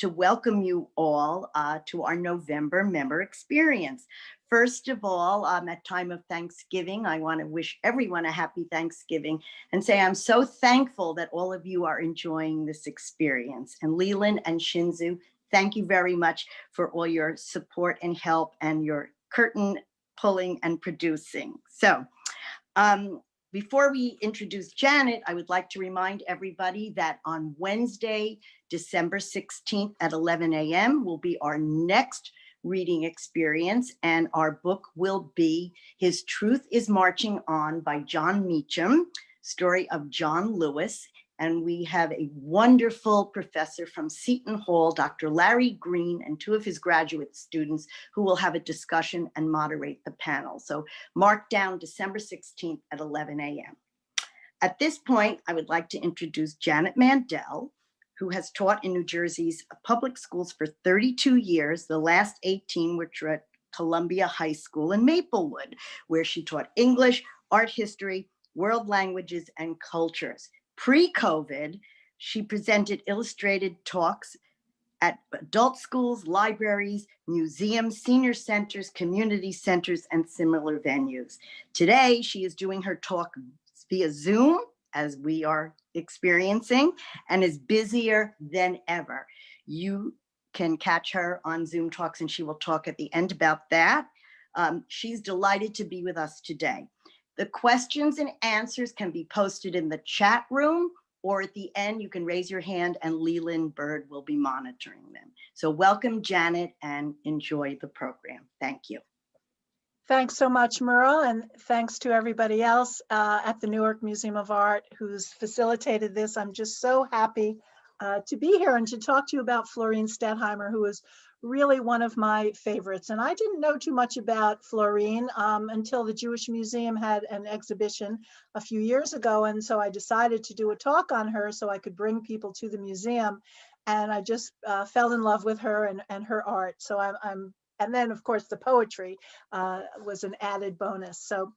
to welcome you all to our November member experience. First of all, at time of Thanksgiving, I want to wish everyone a happy Thanksgiving and say I'm so thankful that all of you are enjoying this experience. And Leland and Shinzu, thank you very much for all your support and help and your curtain pulling and producing. So before we introduce Janet, I would like to remind everybody that on Wednesday, December 16th at 11 a.m. will be our next reading experience, and our book will be His Truth is Marching On by John Meacham, story of John Lewis. And we have a wonderful professor from Seton Hall, Dr. Larry Green, and two of his graduate students who will have a discussion and moderate the panel. So mark down December 16th at 11 a.m. At this point, I would like to introduce Janet Mandel, who has taught in New Jersey's public schools for 32 years, the last 18 which were at Columbia High School in Maplewood, where she taught English, art history, world languages, and cultures. Pre-COVID, she presented illustrated talks at adult schools, libraries, museums, senior centers, community centers, and similar venues. Today, she is doing her talk via Zoom, as we are experiencing, and is busier than ever. You can catch her on Zoom talks, and she will talk at the end about that. She's delighted to be with us today. The questions and answers can be posted in the chat room, or at the end, you can raise your hand and Leland Bird will be monitoring them. So welcome, Janet, and enjoy the program. Thank you. Thanks so much, Merle, and thanks to everybody else at the Newark Museum of Art who's facilitated this. I'm just so happy to be here and to talk to you about Florine Stettheimer, who is really one of my favorites. And I didn't know too much about Florine until the Jewish Museum had an exhibition a few years ago. And so I decided to do a talk on her so I could bring people to the museum. And I just fell in love with her and her art. So and then of course the poetry was an added bonus. So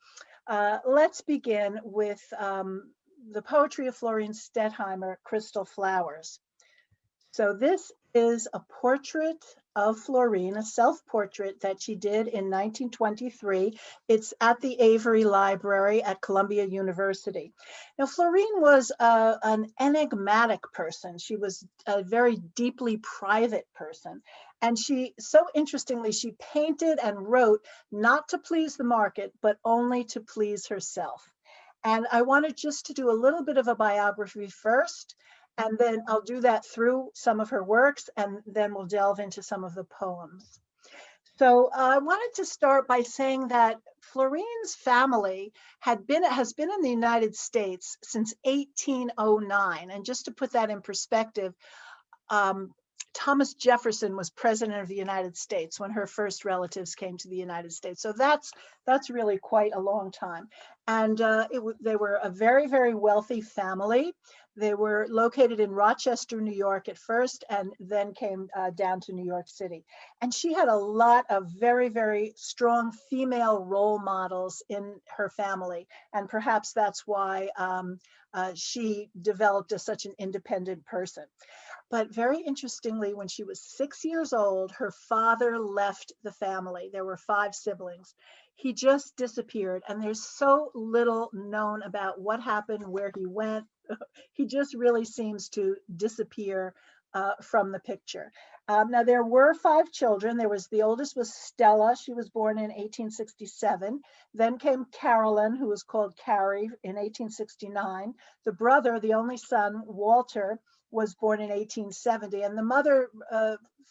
let's begin with the poetry of Florine Stettheimer, Crystal Flowers. So this is a portrait of Florine, a self-portrait that she did in 1923. It's at the Avery Library at Columbia University. Now, Florine was an enigmatic person. She was a very deeply private person. And so interestingly, she painted and wrote not to please the market, but only to please herself. And I wanted just to do a little bit of a biography first, and then I'll do that through some of her works, and then we'll delve into some of the poems. So I wanted to start by saying that Florine's family has been in the United States since 1809. And just to put that in perspective, Thomas Jefferson was president of the United States when her first relatives came to the United States. So that's really quite a long time. And they were a very, very wealthy family. They were located in Rochester, New York at first, and then came down to New York City. And she had a lot of very, very strong female role models in her family. And perhaps that's why she developed as such an independent person. But very interestingly, when she was 6 years old, her father left the family. There were 5 siblings. He just disappeared, and there's so little known about what happened, where he went. He just really seems to disappear from the picture. Now, there were 5 children. The oldest was Stella. She was born in 1867. Then came Carolyn, who was called Carrie, in 1869. The brother, the only son, Walter, was born in 1870. And the mother,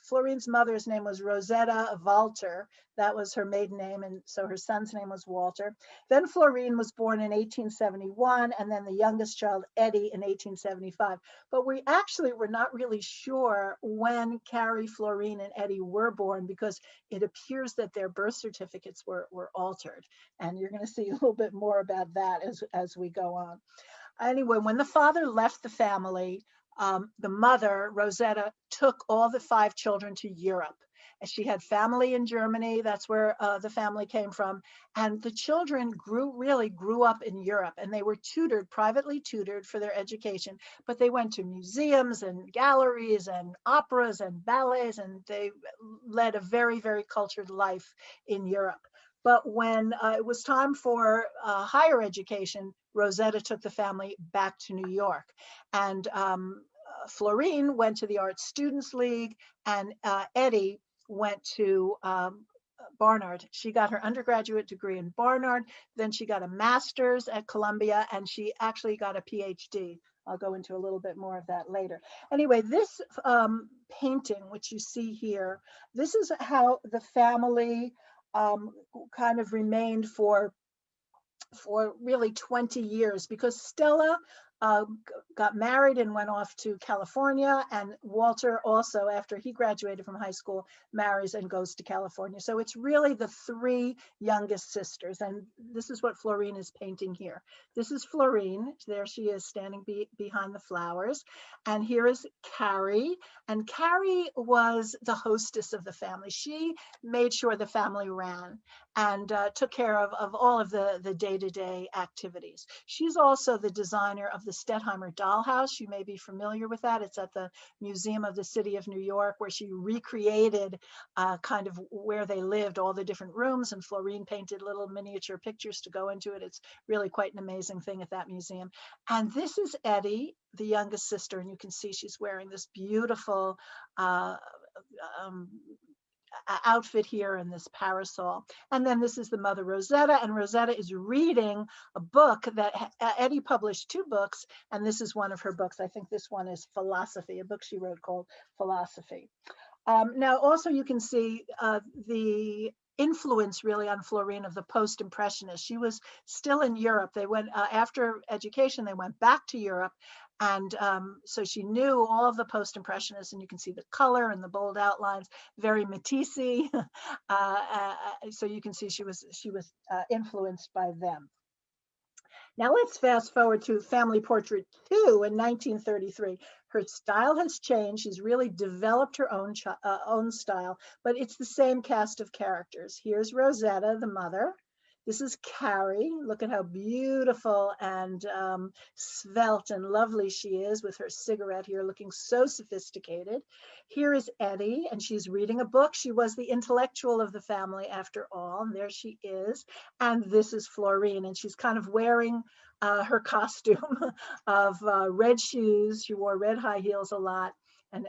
Florine's mother's name was Rosetta Walter. That was her maiden name, and so her son's name was Walter. Then Florine was born in 1871, and then the youngest child, Eddie, in 1875. But we actually were not really sure when Carrie, Florine, and Eddie were born, because it appears that their birth certificates were altered. And you're going to see a little bit more about that as we go on. Anyway, when the father left the family, the mother, Rosetta, took all the 5 children to Europe. She had family in Germany. That's where the family came from. And the children really grew up in Europe, and they were tutored, privately tutored for their education. But they went to museums and galleries and operas and ballets, and they led a very, very cultured life in Europe. But when it was time for higher education, Rosetta took the family back to New York. And Florine went to the Art Students League, and Eddie went to Barnard. She got her undergraduate degree in Barnard, then she got a master's at Columbia, and she actually got a PhD. I'll go into a little bit more of that later. Anyway, this painting, which you see here, this is how the family kind of remained for really 20 years, because Stella got married and went off to California, and Walter also, after he graduated from high school, marries and goes to California. So it's really the three youngest sisters, and this is what Florine is painting here. This is Florine. There she is standing behind the flowers. And here is Carrie, and Carrie was the hostess of the family. She made sure the family ran and took care of all of the day-to-day activities. She's also the designer of the Stetheimer dollhouse. You may be familiar with that. It's at the Museum of the City of New York, where she recreated kind of where they lived, all the different rooms, and Florine painted little miniature pictures to go into it. It's really quite an amazing thing at that museum. And this is Eddie, the youngest sister, and you can see she's wearing this beautiful outfit here and this parasol. And then this is the mother, Rosetta, and Rosetta is reading a book that Eddie published 2 books, and this is one of her books. I think this one is Philosophy, a book she wrote called Philosophy. Now also you can see the influence really on Florine of the post-impressionists. She was still in Europe. They went after education, they went back to Europe, and so she knew all of the post-impressionists, and you can see the color and the bold outlines, very Matisse. So you can see she was influenced by them. Now let's fast forward to Family Portrait 2 in 1933. Her style has changed. She's really developed her own style, but it's the same cast of characters. Here's Rosetta, the mother. This is Carrie. Look at how beautiful and svelte and lovely she is with her cigarette here, looking so sophisticated. Here is Eddie, and she's reading a book. She was the intellectual of the family after all, and there she is. And this is Florine, and she's kind of wearing her costume of red shoes. She wore red high heels a lot.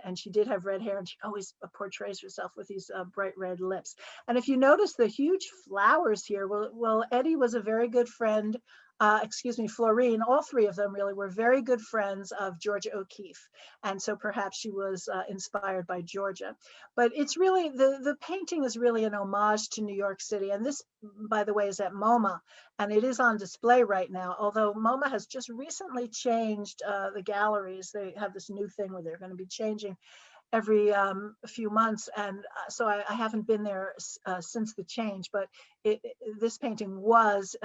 And she did have red hair, and she always portrays herself with these bright red lips. And if you notice the huge flowers here, well, Eddie was a very good friend, Florine, all 3 of them really were very good friends of Georgia O'Keeffe. And so perhaps she was inspired by Georgia. But it's really, the painting is really an homage to New York City. And this, by the way, is at MoMA, and it is on display right now. Although MoMA has just recently changed the galleries. They have this new thing where they're going to be changing every few months, and so I haven't been there since the change, but this painting was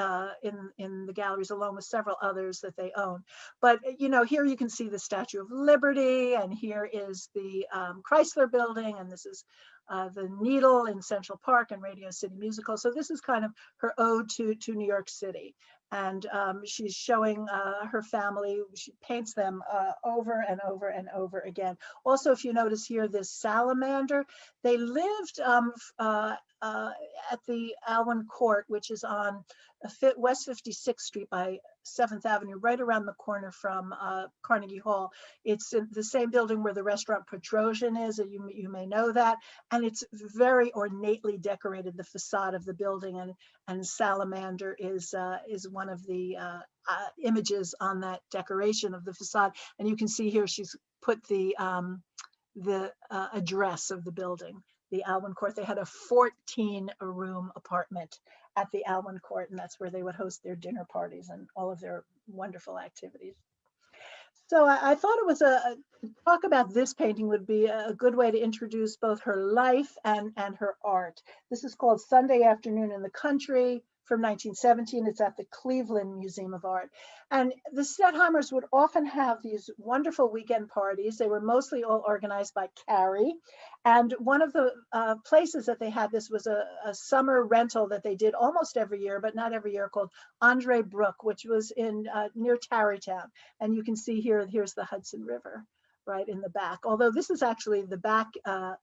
in the galleries along with several others that they own. But you know, here you can see the Statue of Liberty, and here is the Chrysler Building, and this is the Needle in Central Park and Radio City Musical. So this is kind of her ode to New York City. And she's showing her family. She paints them over and over and over again. Also, if you notice here, this salamander, they lived at the Alwyn Court, which is on West 56th Street by 7th Avenue, right around the corner from Carnegie Hall. It's in the same building where the restaurant Petrosian is, you may know that, and it's very ornately decorated, the facade of the building, and salamander is one of the images on that decoration of the facade. And you can see here she's put the address of the building, the Alwyn Court. They had a 14-room apartment at the Alwyn Court, and that's where they would host their dinner parties and all of their wonderful activities. So I thought it was talk about this painting would be a good way to introduce both her life and her art. This is called Sunday Afternoon in the Country, from 1917. It's at the Cleveland Museum of Art. And the Stettheimers would often have these wonderful weekend parties. They were mostly all organized by Carrie. And one of the places that they had this was a summer rental that they did almost every year, but not every year, called Andre Brook, which was in near Tarrytown. And you can see here, here's the Hudson River right in the back. Although this is actually the back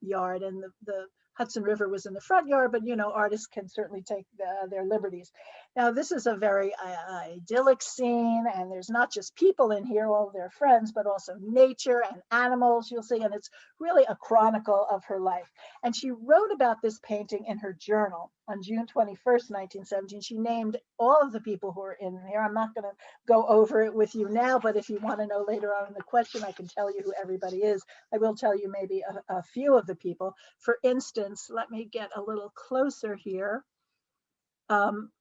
yard, and the Hudson River was in the front yard, but artists can certainly take their liberties. Now this is a very idyllic scene, and there's not just people in here, all their friends, but also nature and animals, you'll see, and it's really a chronicle of her life. And she wrote about this painting in her journal on June 21st, 1917. She named all of the people who are in here. I'm not going to go over it with you now, but if you want to know later on in the question, I can tell you who everybody is. I will tell you maybe a few of the people. For instance, let me get a little closer here.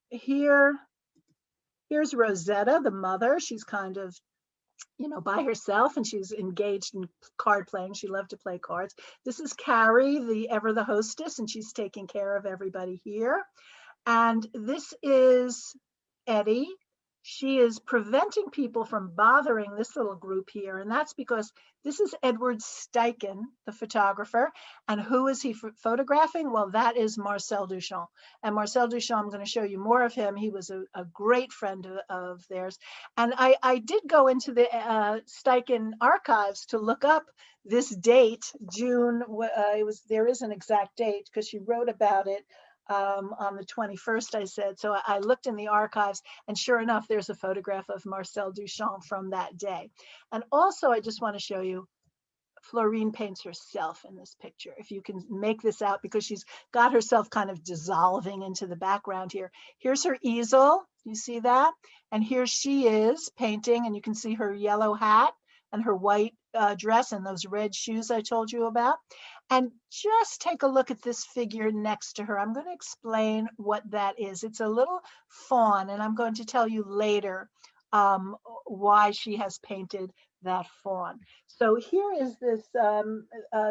Here's Rosetta, the mother. She's kind of by herself, and she's engaged in card playing. She loved to play cards. This is Carrie, the hostess, and she's taking care of everybody here. And this is Eddie. She is preventing people from bothering this little group here. And that's because this is Edward Steichen, the photographer. And who is he photographing? Well, that is Marcel Duchamp. And Marcel Duchamp, I'm going to show you more of him. He was a great friend of theirs. And I did go into the Steichen archives to look up this date, June. There is an exact date because she wrote about it on the 21st, I said. So I looked in the archives, and sure enough, there's a photograph of Marcel Duchamp from that day. And also, I just want to show you, Florine paints herself in this picture, if you can make this out, because she's got herself kind of dissolving into the background here. Here's her easel, you see that? And here she is painting, and you can see her yellow hat and her white dress and those red shoes I told you about. And just take a look at this figure next to her. I'm going to explain what that is. It's a little fawn, and I'm going to tell you later why she has painted that fawn. So here is this,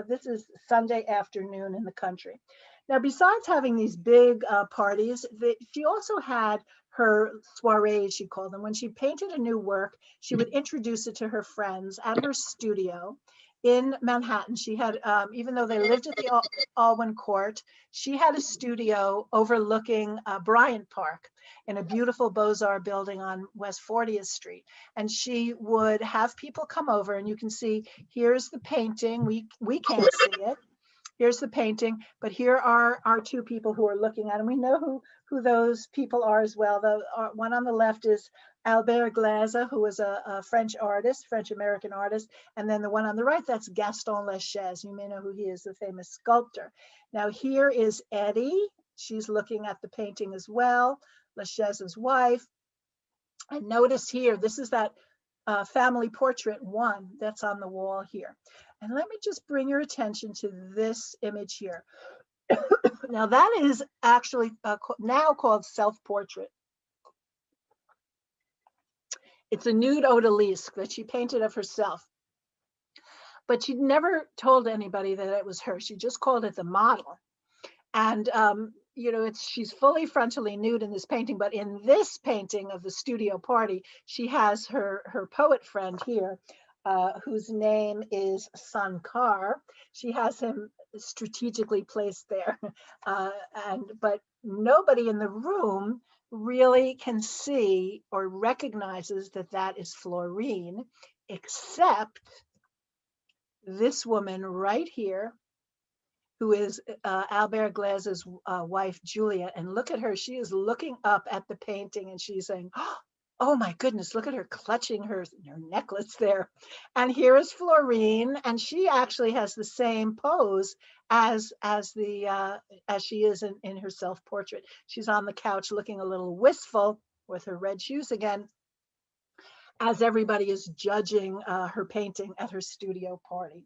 this is Sunday afternoon in the country. Now, besides having these big parties, she also had her soirees, she called them. When she painted a new work, she would introduce it to her friends at her studio in Manhattan. She had, even though they lived at the Alwyn Court, she had a studio overlooking Bryant Park in a beautiful Beaux-Arts building on West 40th Street. And she would have people come over, and you can see, here's the painting. We can't see it. Here's the painting, but here are our two people who are looking at it. And we know who those people are as well. The one on the left is Albert Glaser, who was a French artist, French-American artist. And then the one on the right, that's Gaston Lachaise. You may know who he is, the famous sculptor. Now here is Eddie. She's looking at the painting as well, Lachaise's wife. And notice here, this is that family portrait one that's on the wall here. And let me just bring your attention to this image here. Now that is actually now called self-portrait. It's a nude odalisque that she painted of herself. But she never told anybody that it was her. She just called it the model. And she's fully frontally nude in this painting, but in this painting of the studio party, she has her poet friend here, whose name is Sankar. She has him strategically placed there, but nobody in the room really can see or recognizes that that is Florine, except this woman right here, who is Albert Glaser's wife, Julia. And look at her, she is looking up at the painting, and she's saying, oh my goodness, look at her clutching her necklace there. And here is Florine, and she actually has the same pose as she is in her self-portrait. She's on the couch looking a little wistful with her red shoes again, as everybody is judging her painting at her studio party.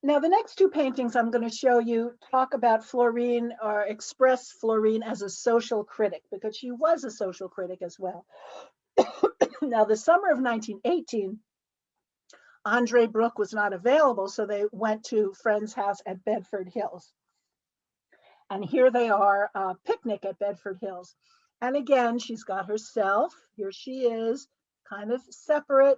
Now, the next two paintings I'm going to show you talk about Florine, or express Florine as a social critic, because she was a social critic as well. Now, the summer of 1918, Andre Brook was not available, so they went to friend's house at Bedford Hills. And here they are, picnic at Bedford Hills. And again, she's got herself. Here she is, kind of separate,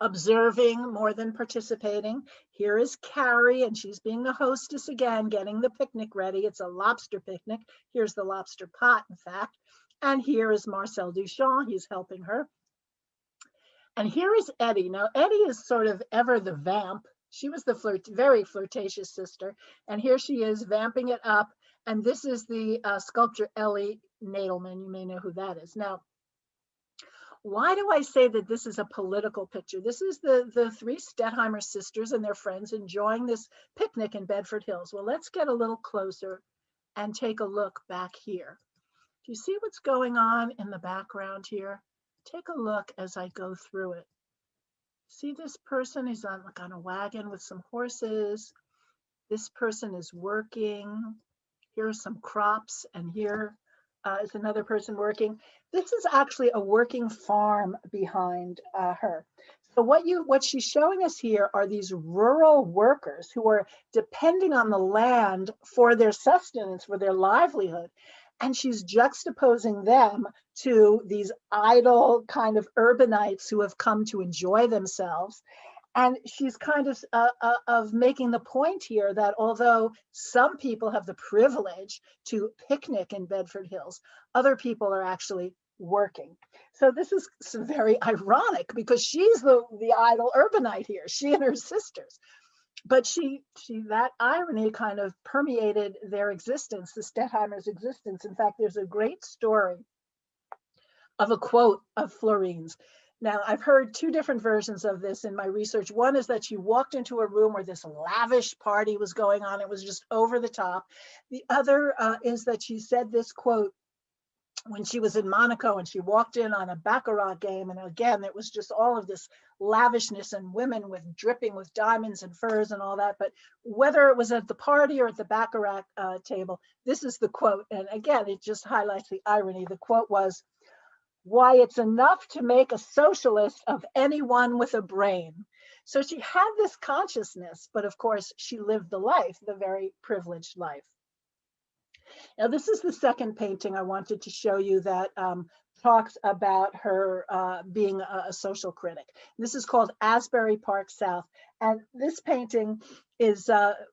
observing more than participating. Here is Carrie, and she's being the hostess again, getting the picnic ready. It's a lobster picnic. Here's the lobster pot, in fact. And here is Marcel Duchamp. He's helping her. And here is Eddie. Now, Eddie is sort of ever the vamp. She was the very flirtatious sister. And here she is vamping it up. And this is the sculptor Ellie Nadelman. You may know who that is. Now, why do I say that this is a political picture? This is the three Stetheimer sisters and their friends enjoying this picnic in Bedford Hills. Well, let's get a little closer and take a look back here. Do you see what's going on in the background here? Take a look as I go through it. See, this person is on a wagon with some horses. This person is working. Here are some crops, and here is another person working. This is actually a working farm behind her. So what she's showing us here are these rural workers who are depending on the land for their sustenance, for their livelihood. And she's juxtaposing them to these idle kind of urbanites who have come to enjoy themselves. And she's kind of making the point here that although some people have the privilege to picnic in Bedford Hills, other people are actually working. So this is very ironic because she's the idle urbanite here, she and her sisters. But that irony kind of permeated their existence, the Stettheimers' existence. In fact, there's a great story of a quote of Florine's. Now, I've heard two different versions of this in my research. One is that she walked into a room where this lavish party was going on. It was just over the top. The other is that she said this quote when she was in Monaco and she walked in on a baccarat game. And again, it was just all of this lavishness and women dripping with diamonds and furs and all that. But whether it was at the party or at the baccarat table, this is the quote. And again, it just highlights the irony. The quote was, "Why, it's enough to make a socialist of anyone with a brain." So she had this consciousness, but of course she lived the life, the very privileged life. Now, this is the second painting I wanted to show you that talks about her being a social critic. This is called Asbury Park South. And this painting is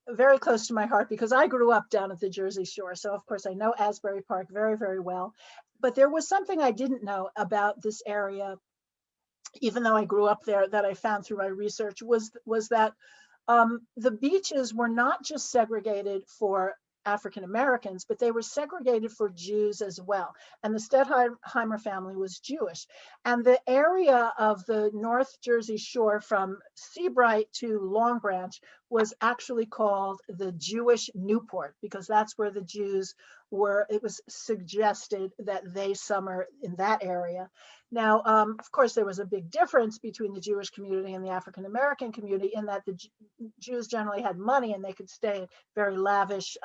very close to my heart because I grew up down at the Jersey Shore. So of course I know Asbury Park very, very well. But there was something I didn't know about this area, even though I grew up there, that I found through my research, was that the beaches were not just segregated for African Americans, but they were segregated for Jews as well. And the Stetheimer family was Jewish. And the area of the North Jersey Shore from Seabright to Long Branch was actually called the Jewish Newport, because that's where the Jews were. It was suggested that they summer in that area. Now, of course, there was a big difference between the Jewish community and the African American community in that the Jews generally had money and they could stay in very lavish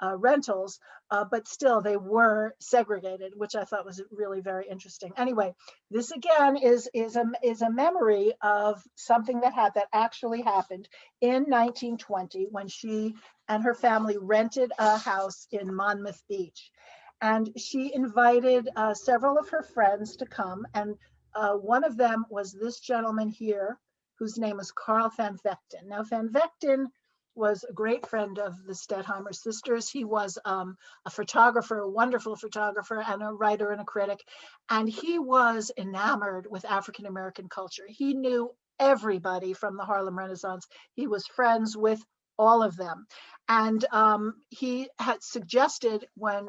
rentals, but still they were segregated, which I thought was really very interesting. Anyway, this again is a memory of something that actually happened in 1920 when she and her family rented a house in Monmouth Beach. And she invited several of her friends to come. And one of them was this gentleman here, whose name was Carl Fanfectin. Now, Fanfectin was a great friend of the Stetheimer sisters. He was a photographer, a wonderful photographer, and a writer and a critic. And he was enamored with African American culture. He knew everybody from the Harlem Renaissance. He was friends with all of them. And he had suggested when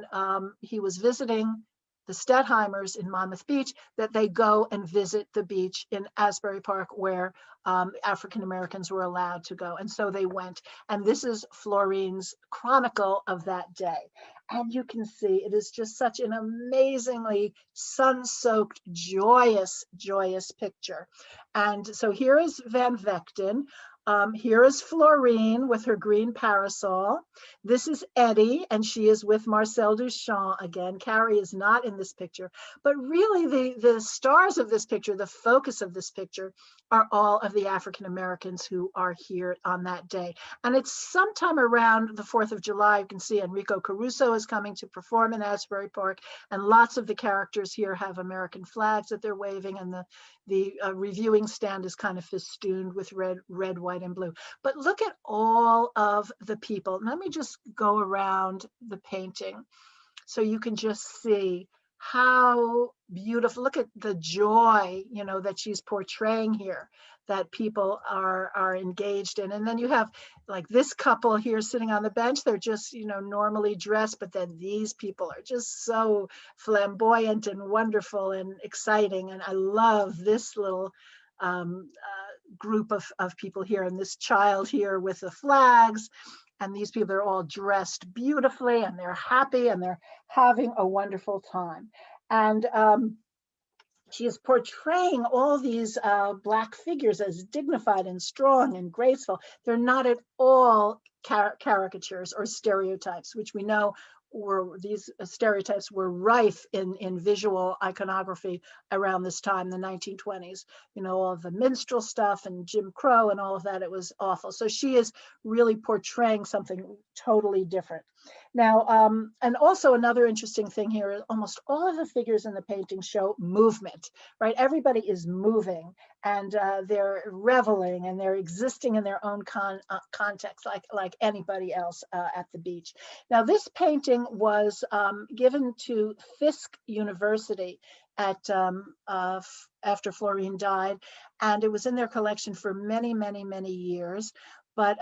he was visiting the Stettheimers in Monmouth Beach that they go and visit the beach in Asbury Park where African Americans were allowed to go. And so they went. And this is Florine's chronicle of that day. And you can see it is just such an amazingly sun-soaked, joyous, joyous picture. And so here is Van Vechten. Here is Florine with her green parasol. This is Eddie, and she is with Marcel Duchamp again. Carrie is not in this picture, but really the stars of this picture, the focus of this picture, are all of the African Americans who are here on that day. And it's sometime around the 4th of July. You can see Enrico Caruso is coming to perform in Asbury Park, and lots of the characters here have American flags that they're waving, and the reviewing stand is kind of festooned with red, white, and blue. But look at all of the people. Let me just go around the painting so you can just see how beautiful. Look at the joy, you know, that she's portraying here, that people are engaged in. And then you have like this couple here sitting on the bench. They're just, you know, normally dressed, but then these people are just so flamboyant and wonderful and exciting. And I love this little group of people here, and this child here with the flags. And these people are all dressed beautifully, and they're happy, and they're having a wonderful time. And she is portraying all these Black figures as dignified and strong and graceful. They're not at all caricatures or stereotypes, which we know these stereotypes were rife in visual iconography around this time, the 1920s. You know, all of the minstrel stuff and Jim Crow and all of that, it was awful. So she is really portraying something totally different. Now, and also another interesting thing here is almost all of the figures in the painting show movement, right? Everybody is moving, and they're reveling, and they're existing in their own context, like anybody else at the beach. Now, this painting was given to Fisk University at after Florine died, and it was in their collection for many, many, many years. But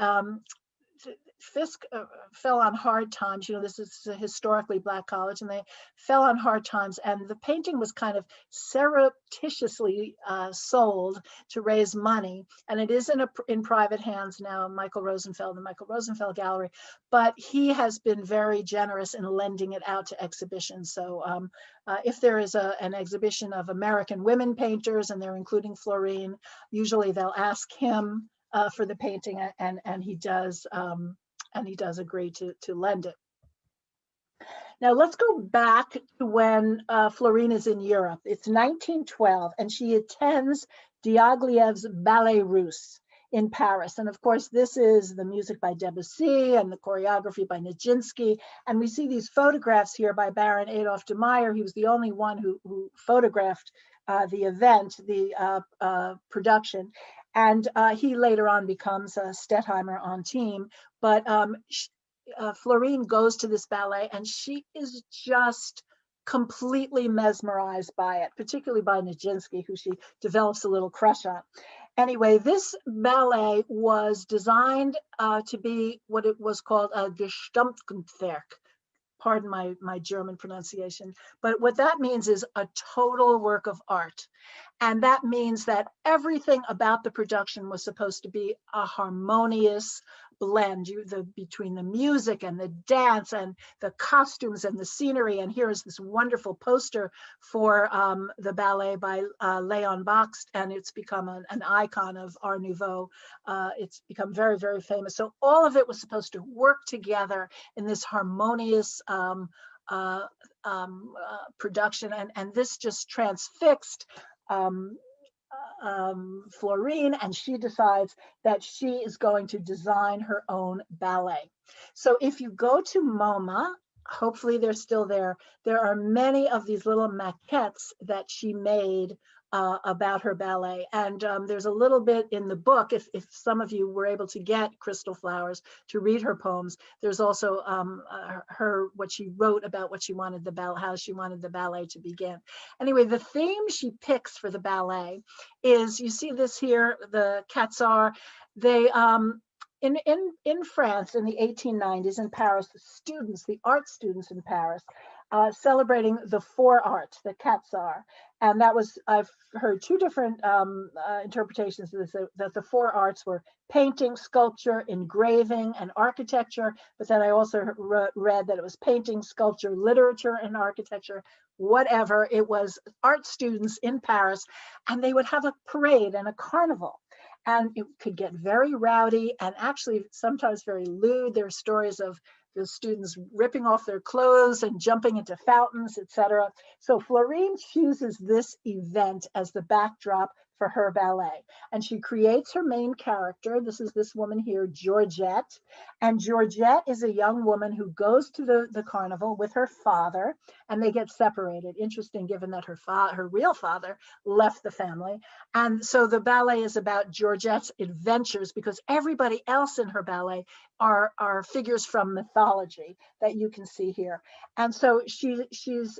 Fisk fell on hard times. You know, this is a historically Black college, and they fell on hard times. And the painting was kind of surreptitiously sold to raise money. And it is in private hands now, Michael Rosenfeld, the Michael Rosenfeld Gallery. But he has been very generous in lending it out to exhibitions. So if there is an exhibition of American women painters, and they're including Florine, usually they'll ask him for the painting, and he does. And he does agree to lend it. Now let's go back to when Florine is in Europe. It's 1912, and she attends Diaghilev's Ballet Russe in Paris. And of course, this is the music by Debussy and the choreography by Nijinsky. And we see these photographs here by Baron Adolf de Meyer. He was the only one who photographed the event, the production. And he later on becomes a Stetheimer on team. But Florine goes to this ballet, and she is just completely mesmerized by it, particularly by Nijinsky, who she develops a little crush on. Anyway, this ballet was designed to be what it was called a Gesamtkunstwerk. Pardon my German pronunciation, but what that means is a total work of art. And that means that everything about the production was supposed to be a harmonious blend between the music and the dance and the costumes and the scenery. And here is this wonderful poster for the ballet by Leon Bakst, and it's become an icon of Art Nouveau. It's become very, very famous. So all of it was supposed to work together in this harmonious production, and this just transfixed Florine, and she decides that she is going to design her own ballet. So if you go to MoMA, hopefully they're still there, there are many of these little maquettes that she made about her ballet. And there's a little bit in the book, if some of you were able to get Crystal Flowers to read her poems, there's also what she wrote about what she wanted how she wanted the ballet to begin. Anyway, the theme she picks for the ballet is, you see this here, the Quat'z', they, in France in the 1890s in Paris, the art students in Paris, celebrating the four arts, the Quat'z'. And that was, I've heard two different interpretations of this, that the four arts were painting, sculpture, engraving, and architecture. But then I also read that it was painting, sculpture, literature, and architecture, whatever. It was art students in Paris, and they would have a parade and a carnival. And it could get very rowdy and actually sometimes very lewd. There are stories of the students ripping off their clothes and jumping into fountains, etc. So Florine chooses this event as the backdrop for her ballet. And she creates her main character. This is this woman here, Georgette. And Georgette is a young woman who goes to the carnival with her father, and they get separated. Interesting, given that her real father left the family. And so the ballet is about Georgette's adventures, because everybody else in her ballet are figures from mythology that you can see here. And so she's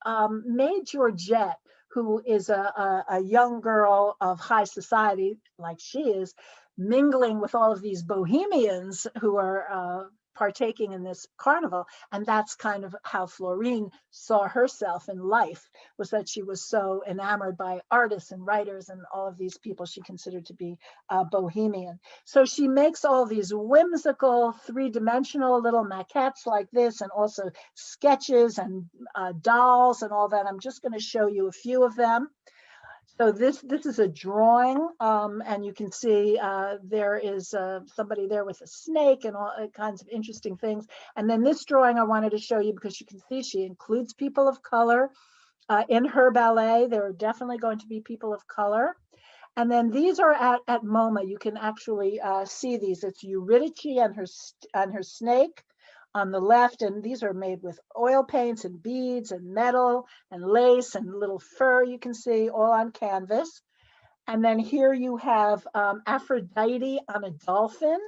made Georgette, who is a young girl of high society, like she is, mingling with all of these bohemians who are partaking in this carnival. And that's kind of how Florine saw herself in life, was that she was so enamored by artists and writers and all of these people she considered to be bohemian. So she makes all these whimsical, three-dimensional little maquettes like this, and also sketches and dolls and all that. I'm just going to show you a few of them. So this is a drawing, and you can see there is somebody there with a snake and all kinds of interesting things. And then this drawing I wanted to show you because you can see she includes people of color in her ballet. There are definitely going to be people of color. And then these are at MoMA. You can actually see these. It's Eurydice and her snake on the left, and these are made with oil paints and beads and metal and lace and little fur, you can see, all on canvas. And then here you have Aphrodite on a dolphin,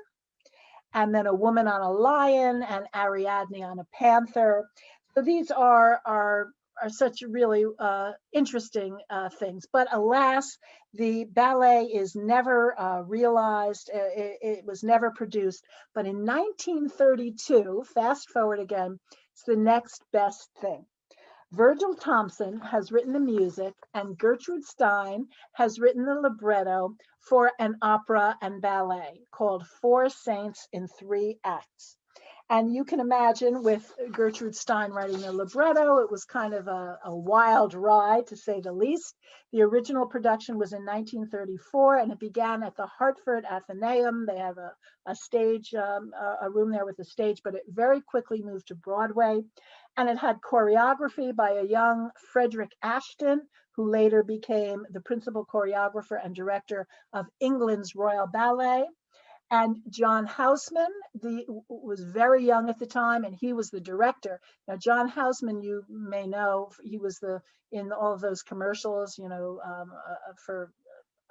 and then a woman on a lion, and Ariadne on a panther. So these are such really interesting things. But alas, the ballet is never realized. It was never produced. But in 1932, fast forward again, it's the next best thing. Virgil Thompson has written the music, and Gertrude Stein has written the libretto for an opera and ballet called Four Saints in Three Acts. And you can imagine, with Gertrude Stein writing the libretto, it was kind of a wild ride, to say the least. The original production was in 1934, and it began at the Hartford Athenaeum. They have a stage, a room there with a stage, but it very quickly moved to Broadway. And it had choreography by a young Frederick Ashton, who later became the principal choreographer and director of England's Royal Ballet. And John Houseman was very young at the time, and he was the director. Now, John Houseman, you may know, he was in all of those commercials, for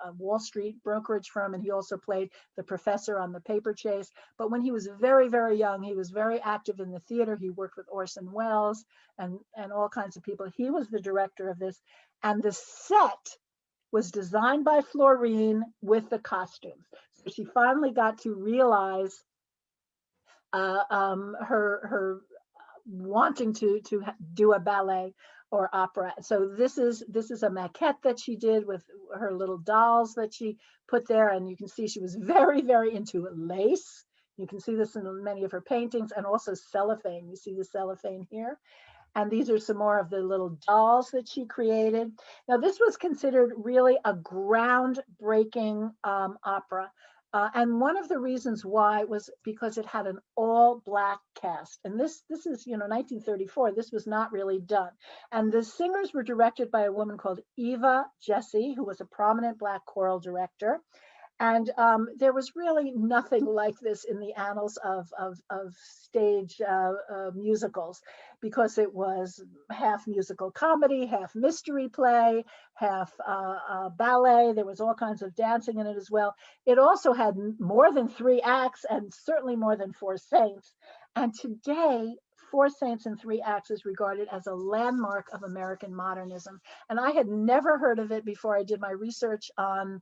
a Wall Street brokerage firm, and he also played the professor on The Paper Chase. But when he was very, very young, he was very active in the theater. He worked with Orson Welles and all kinds of people. He was the director of this, and the set was designed by Florine with the costumes. So she finally got to realize her wanting to do a ballet or opera. So this is a maquette that she did with her little dolls that she put there, and you can see she was very, very into lace. You can see this in many of her paintings, and also cellophane. You see the cellophane here. And these are some more of the little dolls that she created. Now, this was considered really a groundbreaking opera. And one of the reasons why was because it had an all Black cast. And this is, 1934. This was not really done. And the singers were directed by a woman called Eva Jesse, who was a prominent Black choral director. And there was really nothing like this in the annals of stage musicals, because it was half musical comedy, half mystery play, half ballet. There was all kinds of dancing in it as well. It also had more than 3 acts, and certainly more than 4 saints. And today, Four Saints in Three Acts is regarded as a landmark of American modernism. And I had never heard of it before I did my research on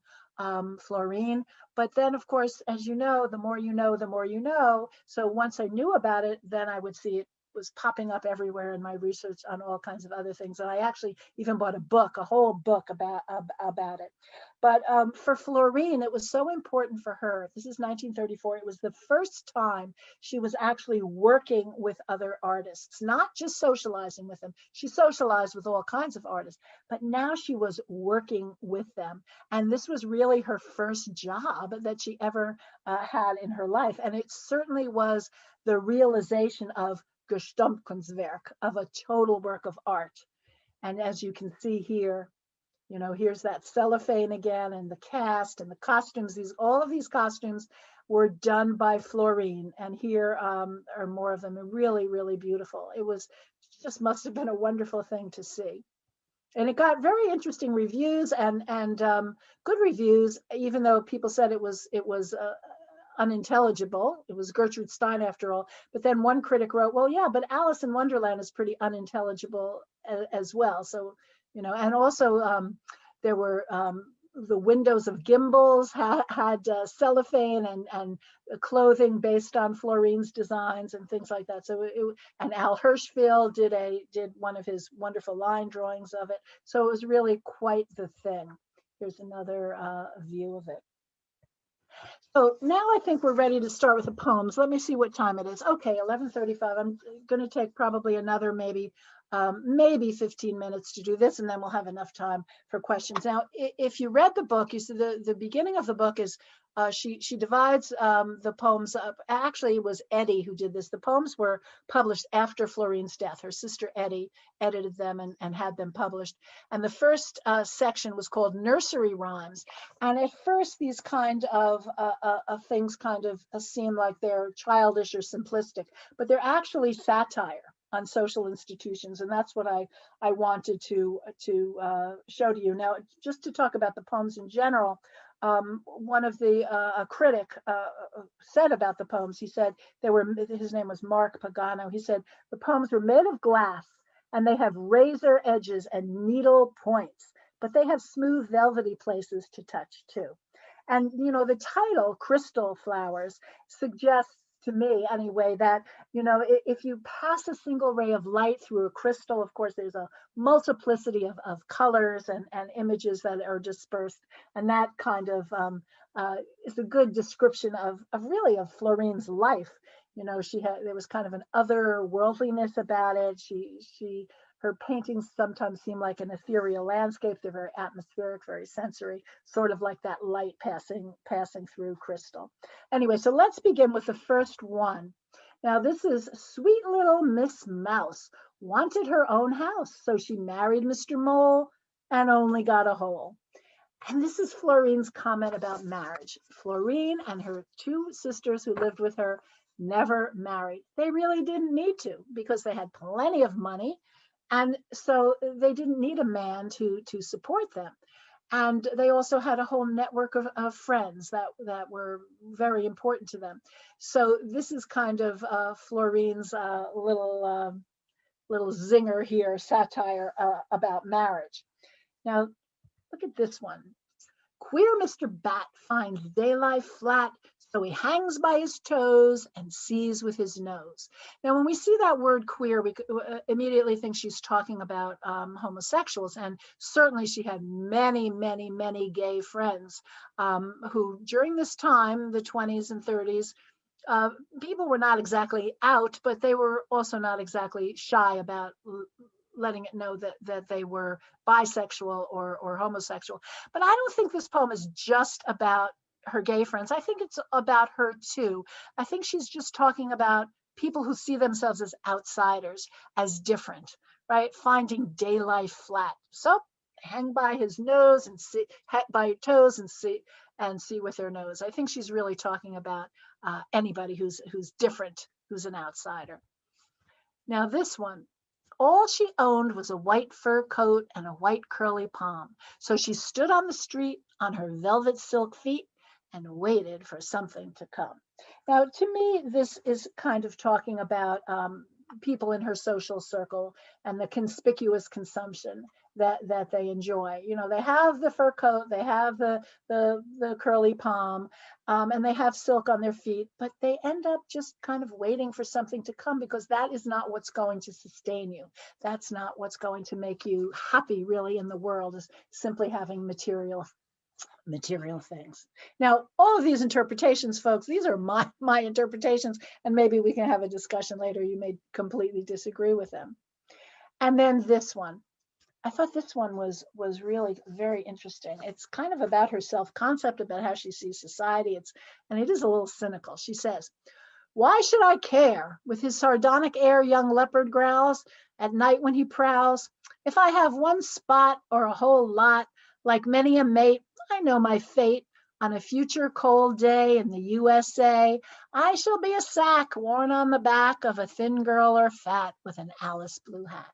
Florine. But then, of course, as you know, the more you know, the more you know. So once I knew about it, then I would see it was popping up everywhere in my research on all kinds of other things. And I actually even bought a book, a whole book about it. But for Florine, it was so important for her. This is 1934. It was the first time she was actually working with other artists, not just socializing with them. She socialized with all kinds of artists, but now she was working with them. And this was really her first job that she ever had in her life. And it certainly was the realization of Gesamtkunstwerk, of a total work of art. And as you can see here, you know, here's that cellophane again, and the cast and the costumes. All of these costumes were done by Florine, and here are more of them. Really, really beautiful. It just must have been a wonderful thing to see. And it got very interesting reviews and good reviews, even though people said it was unintelligible. It was Gertrude Stein after all. But then one critic wrote, well, yeah, but Alice in Wonderland is pretty unintelligible as well. So, you know, and also there were the windows of Gimbel's had cellophane and clothing based on Florine's designs and things like that. So and Al Hirschfeld did one of his wonderful line drawings of it. So it was really quite the thing. Here's another view of it. So now I think we're ready to start with the poems. Let me see what time it is. Okay, 11:35. I'm going to take probably another maybe 15 minutes to do this, and then we'll have enough time for questions. Now, if you read the book, you see the beginning of the book is she divides the poems up. Actually, it was Eddie who did this. The poems were published after Florine's death. Her sister Eddie edited them and had them published. And the first section was called Nursery Rhymes. And at first, these kind of things kind of seem like they're childish or simplistic, but they're actually satire on social institutions, and that's what I wanted to show to you. Now, just to talk about the poems in general, one of the a critic said about the poems. He said his name was Mark Pagano. He said the poems were made of glass and they have razor edges and needle points, but they have smooth velvety places to touch too. And you know, the title Crystal Flowers suggests to me anyway that, you know, if you pass a single ray of light through a crystal, of course there's a multiplicity of colors and images that are dispersed, and that kind of is a good description of really of Florine's life. You know, there was kind of an otherworldliness about it. Her paintings sometimes seem like an ethereal landscape. They're very atmospheric, very sensory, sort of like that light passing through crystal. Anyway, so let's begin with the first one. Now, this is sweet little Miss Mouse wanted her own house, so she married Mr. Mole and only got a hole. And this is Florine's comment about marriage. Florine and her two sisters who lived with her never married. They really didn't need to because they had plenty of money. And so they didn't need a man to support them. And they also had a whole network of friends that were very important to them. So this is kind of Florine's little zinger here, satire about marriage. Now, look at this one. Queer Mr. Bat finds daylight flat, so he hangs by his toes and sees with his nose. Now, when we see that word queer, we immediately think she's talking about homosexuals. And certainly she had many, many, many gay friends who during this time, the 20s and 30s, people were not exactly out, but they were also not exactly shy about letting it know that they were bisexual or homosexual. But I don't think this poem is just about her gay friends. I think it's about her too. I think she's just talking about people who see themselves as outsiders, as different, right? Finding daylight flat. So hang by his nose and see, by your toes and see with their nose. I think she's really talking about anybody who's different, who's an outsider. Now this one, all she owned was a white fur coat and a white curly palm. So she stood on the street on her velvet silk feet and waited for something to come. Now, to me, this is kind of talking about people in her social circle and the conspicuous consumption. that they enjoy. You know, they have the fur coat, they have the curly palm, and they have silk on their feet, but they end up just kind of waiting for something to come, because that is not what's going to sustain you. That's not what's going to make you happy really in the world, is simply having material things. Now, all of these interpretations, folks, these are my interpretations, and maybe we can have a discussion later. You may completely disagree with them. And then this one. I thought this one was really very interesting. It's kind of about her self-concept, about how she sees society. And it is a little cynical. She says, "Why should I care? With his sardonic air, young leopard growls at night when he prowls. If I have one spot or a whole lot, like many a mate, I know my fate. On a future cold day in the USA, I shall be a sack worn on the back of a thin girl or fat with an Alice blue hat."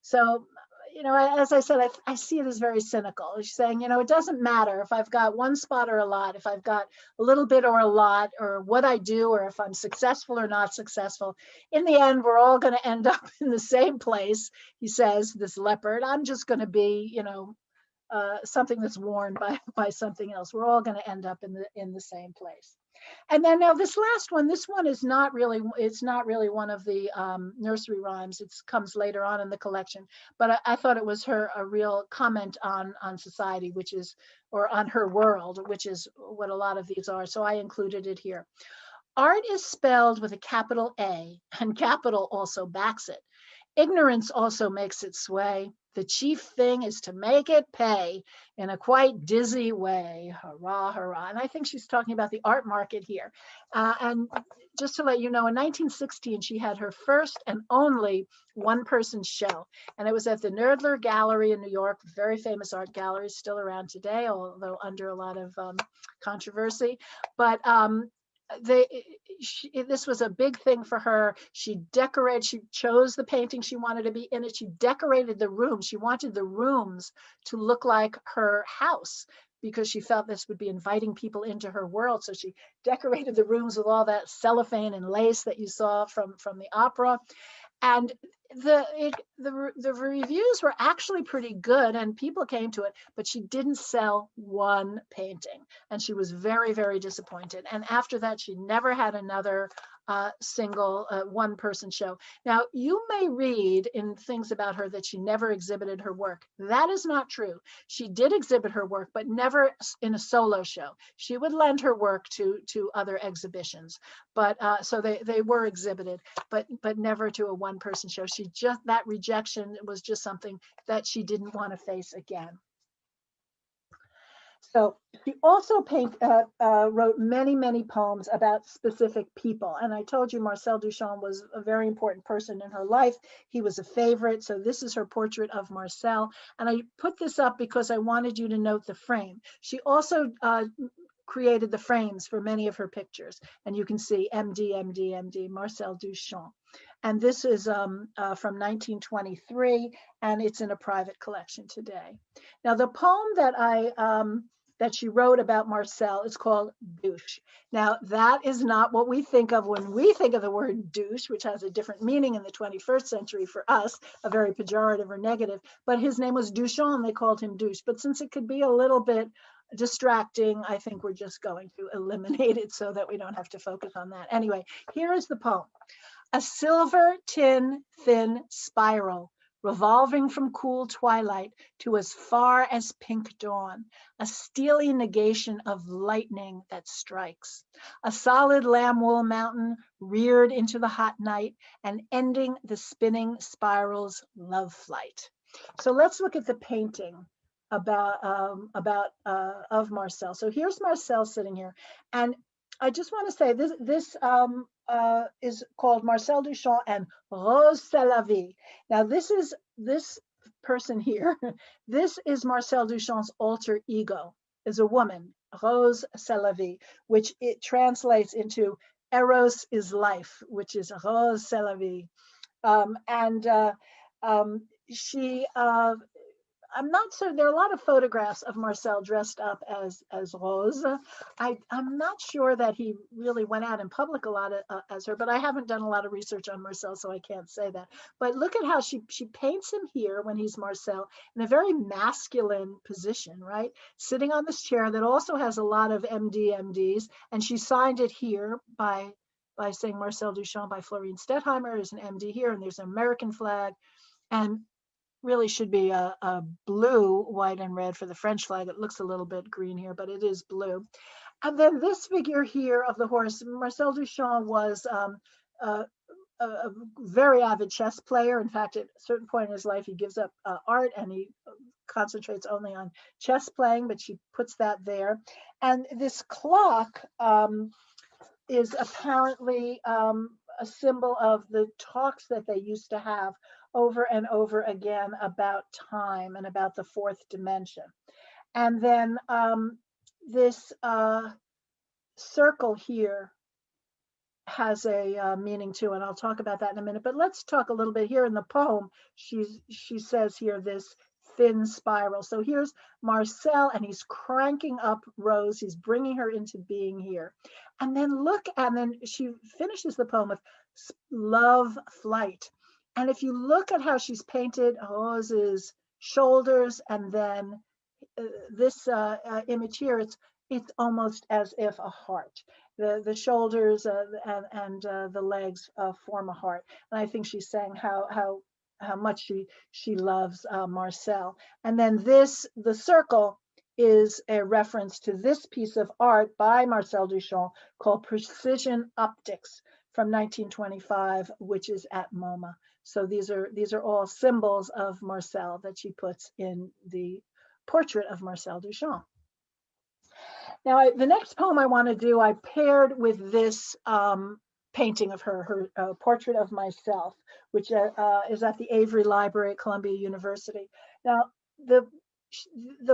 So, you know, as I said, I see it as very cynical. She's saying, you know, it doesn't matter if I've got one spot or a lot, if I've got a little bit or a lot, or what I do, or if I'm successful or not successful. In the end, we're all going to end up in the same place, he says, this leopard. I'm just going to be, you know, something that's worn by something else. We're all going to end up in the same place. And then now this last one, this one is not really, it's not really one of the nursery rhymes. It comes later on in the collection, but I thought it was a real comment on society, which is, or on her world, which is what a lot of these are. So I included it here. Art is spelled with a capital A, and capital also backs it. Ignorance also makes it sway. The chief thing is to make it pay in a quite dizzy way. Hurrah, hurrah. And I think she's talking about the art market here. And just to let you know, in 1916, she had her first and only one-person show. And it was at the Nerdler Gallery in New York, very famous art gallery, still around today, although under a lot of controversy. But this was a big thing for her. She chose the painting she wanted to be in it. She decorated the room. She wanted the rooms to look like her house, because she felt this would be inviting people into her world. So she decorated the rooms with all that cellophane and lace that you saw from the opera. And the reviews were actually pretty good, and people came to it, but she didn't sell one painting, and she was very, very disappointed. And after that, she never had another single one-person show. Now, you may read in things about her that she never exhibited her work. That is not true. She did exhibit her work, but never in a solo show. She would lend her work to other exhibitions, but so they were exhibited, but never to a one-person show. That rejection was just something that she didn't want to face again. So she also wrote many, many poems about specific people. And I told you Marcel Duchamp was a very important person in her life. He was a favorite. So this is her portrait of Marcel. And I put this up because I wanted you to note the frame. She also created the frames for many of her pictures. And you can see MD, MD, MD, Marcel Duchamp. And this is from 1923, and it's in a private collection today. Now, the poem that she wrote about Marcel is called Douche. Now, that is not what we think of when we think of the word douche, which has a different meaning in the 21st century for us, a very pejorative or negative. But his name was Duchamp, and they called him Douche. But since it could be a little bit distracting, I think we're just going to eliminate it so that we don't have to focus on that. Anyway, here is the poem. A silver tin thin spiral, revolving from cool twilight to as far as pink dawn, a steely negation of lightning that strikes, a solid lamb wool mountain reared into the hot night and ending the spinning spiral's love flight. So let's look at the painting of Marcel. So here's Marcel sitting here, and I just want to say this is called Marcel Duchamp and Rose C'est la vie. Now this person here, this is Marcel Duchamp's alter ego, is a woman, Rose C'est la vie, which it translates into Eros is life, which is Rose C'est la vie. I'm not certain. There are a lot of photographs of Marcel dressed up as Rose. I'm not sure that he really went out in public a lot as her, but I haven't done a lot of research on Marcel, so I can't say that. But look at how she paints him here when he's Marcel in a very masculine position, right? Sitting on this chair that also has a lot of MDs, and she signed it here by saying Marcel Duchamp by Florine Stettheimer. There's an MD here, and there's an American flag, and really should be a blue, white, and red for the French flag. It looks a little bit green here, but it is blue. And then this figure here of the horse, Marcel Duchamp was a very avid chess player. In fact, at a certain point in his life, he gives up art and he concentrates only on chess playing, but she puts that there. And this clock is apparently a symbol of the talks that they used to have over and over again about time and about the fourth dimension. And then this circle here has a meaning too, and I'll talk about that in a minute. But let's talk a little bit here in the poem. She says here this thin spiral. So here's Marcel, and he's cranking up Rose. He's bringing her into being here. And then look, and then she finishes the poem with love flight. And if you look at how she's painted Rose's shoulders, and then this image here, it's almost as if a heart. The shoulders and the legs form a heart. And I think she's saying how much she loves Marcel. And then the circle is a reference to this piece of art by Marcel Duchamp called Precision Optics from 1925, which is at MoMA. So these are all symbols of Marcel that she puts in the portrait of Marcel Duchamp. Now, the next poem I want to do, I paired with this painting of her portrait of myself, which is at the Avery Library at Columbia University. Now, the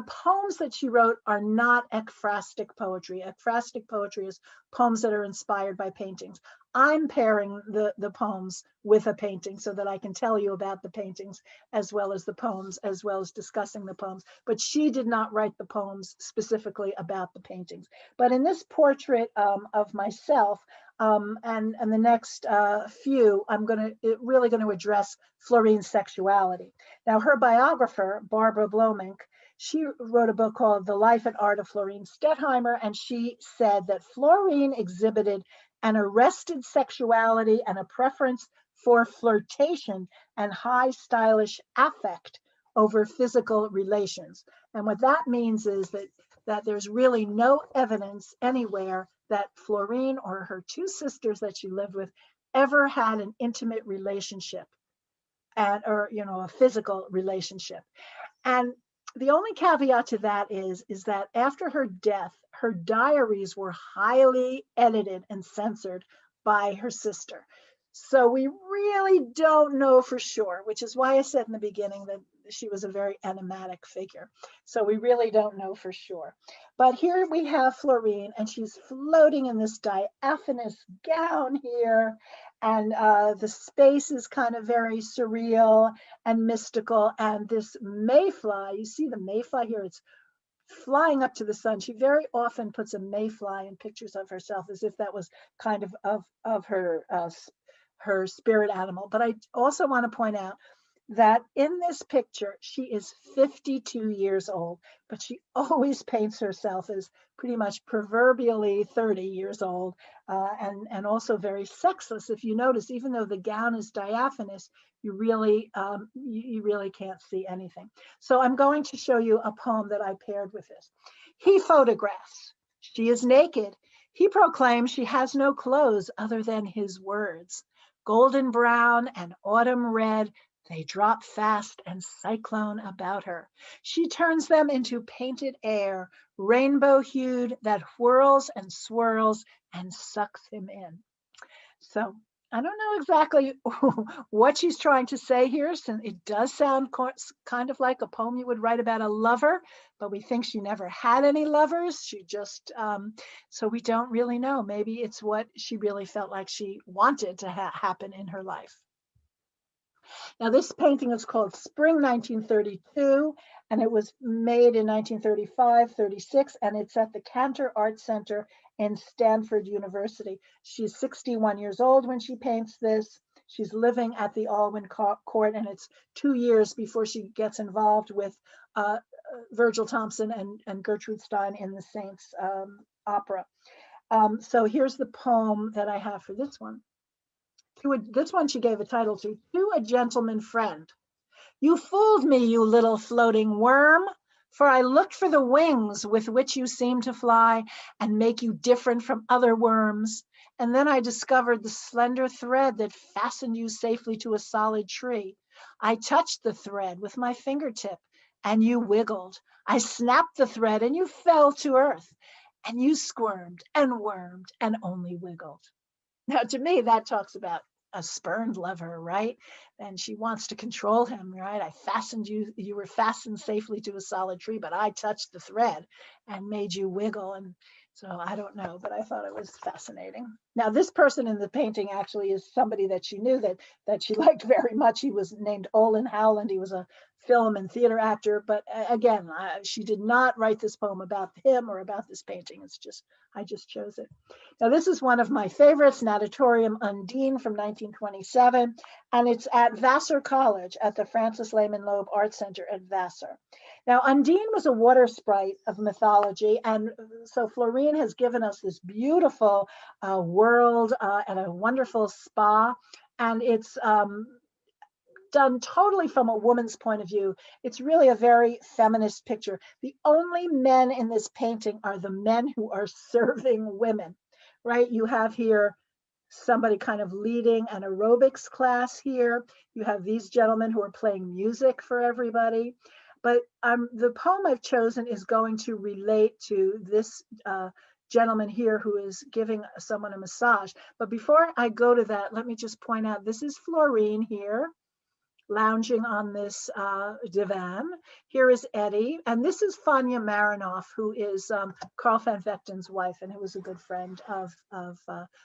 poems that she wrote are not ekphrastic poetry. Ekphrastic poetry is poems that are inspired by paintings. I'm pairing the poems with a painting so that I can tell you about the paintings as well as the poems, as well as discussing the poems. But she did not write the poems specifically about the paintings. But in this portrait of myself, and the next few, I'm really going to address Florine's sexuality. Now, her biographer, Barbara Blomink, she wrote a book called The Life and Art of Florine Stettheimer, and she said that Florine exhibited an arrested sexuality and a preference for flirtation and high stylish affect over physical relations. And what that means is that there's really no evidence anywhere that Florine or her two sisters that she lived with ever had an intimate relationship or a physical relationship. And the only caveat to that is that after her death, her diaries were highly edited and censored by her sister. So we really don't know for sure, which is why I said in the beginning that she was a very enigmatic figure. So we really don't know for sure. But here we have Florine, and she's floating in this diaphanous gown here. And the space is kind of very surreal and mystical. And this mayfly, you see the mayfly here, it's flying up to the sun. She very often puts a mayfly in pictures of herself as if that was kind of her spirit animal. But I also want to point out that in this picture, she is 52 years old, but she always paints herself as pretty much proverbially 30 years old, and also very sexless. If you notice, even though the gown is diaphanous, you really can't see anything. So I'm going to show you a poem that I paired with this. He photographs. She is naked. He proclaims she has no clothes other than his words. Golden brown and autumn red, they drop fast and cyclone about her. She turns them into painted air, rainbow hued, that whirls and swirls and sucks him in. So I don't know exactly what she's trying to say here, since it does sound kind of like a poem you would write about a lover, but we think she never had any lovers. She just, so we don't really know. Maybe it's what she really felt like she wanted to happen in her life. Now, this painting is called Spring 1932, and it was made in 1935, 36, and it's at the Cantor Art Center in Stanford University. She's 61 years old when she paints this. She's living at the Alwyn Court, and it's 2 years before she gets involved with Virgil Thompson and Gertrude Stein in the Saints opera. So here's the poem that I have for this one. This one she gave a title to a Gentleman Friend. You fooled me, you little floating worm, for I looked for the wings with which you seem to fly and make you different from other worms. And then I discovered the slender thread that fastened you safely to a solid tree. I touched the thread with my fingertip and you wiggled. I snapped the thread and you fell to earth. And you squirmed and wormed and only wiggled. Now, to me, that talks about a spurned lover, right? And she wants to control him, right? I fastened you, you were fastened safely to a solid tree, but I touched the thread and made you wiggle. And so I don't know, but I thought it was fascinating. Now, this person in the painting actually is somebody that she knew that she liked very much. He was named Olin Howland. He was a film and theater actor, but again, she did not write this poem about him or about this painting. It's just, I just chose it. Now, this is one of my favorites, Natatorium Undine from 1927, and it's at Vassar College at the Francis Lehman Loeb Art Center at Vassar. Now, Undine was a water sprite of mythology, and so Florine has given us this beautiful world and a wonderful spa, and it's done totally from a woman's point of view. It's really a very feminist picture. The only men in this painting are the men who are serving women, right? You have here somebody kind of leading an aerobics class here. You have these gentlemen who are playing music for everybody. But the poem I've chosen is going to relate to this gentleman here who is giving someone a massage. But before I go to that, let me just point out, this is Florine here, lounging on this divan. Here is Eddie, and this is Fanya Marinoff, who is Carl Fanfectin's wife and who was a good friend of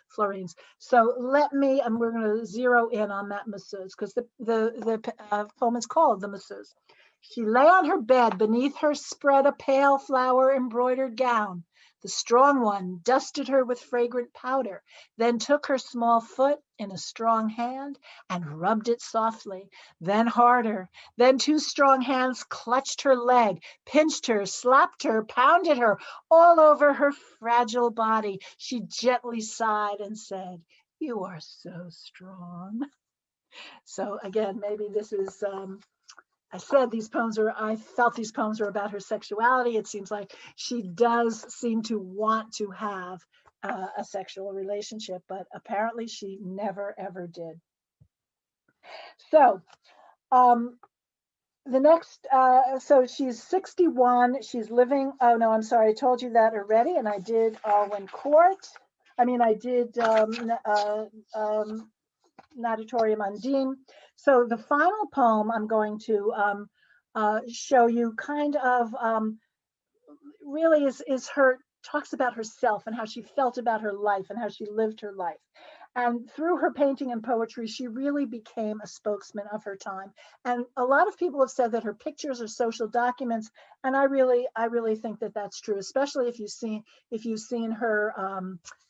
Florine's. So we're going to zero in on that masseuse because the poem is called The Masseuse. She lay on her bed, beneath her spread a pale flower embroidered gown. The strong one dusted her with fragrant powder, then took her small foot in a strong hand and rubbed it softly, then harder. Then two strong hands clutched her leg, pinched her, slapped her, pounded her all over her fragile body. She gently sighed and said, "You are so strong." So again, maybe this is I felt these poems were about her sexuality. It seems like she does seem to want to have a sexual relationship, but apparently she never, ever did. So the next, so she's 61. She's living, oh no, I'm sorry, I told you that already. And I did Alwyn Court. I did Natatorium Undine. So the final poem I'm going to show you kind of really is her, talks about herself and how she felt about her life and how she lived her life. And through her painting and poetry, she really became a spokesman of her time. And a lot of people have said that her pictures are social documents. And I really think that that's true, especially if you've seen her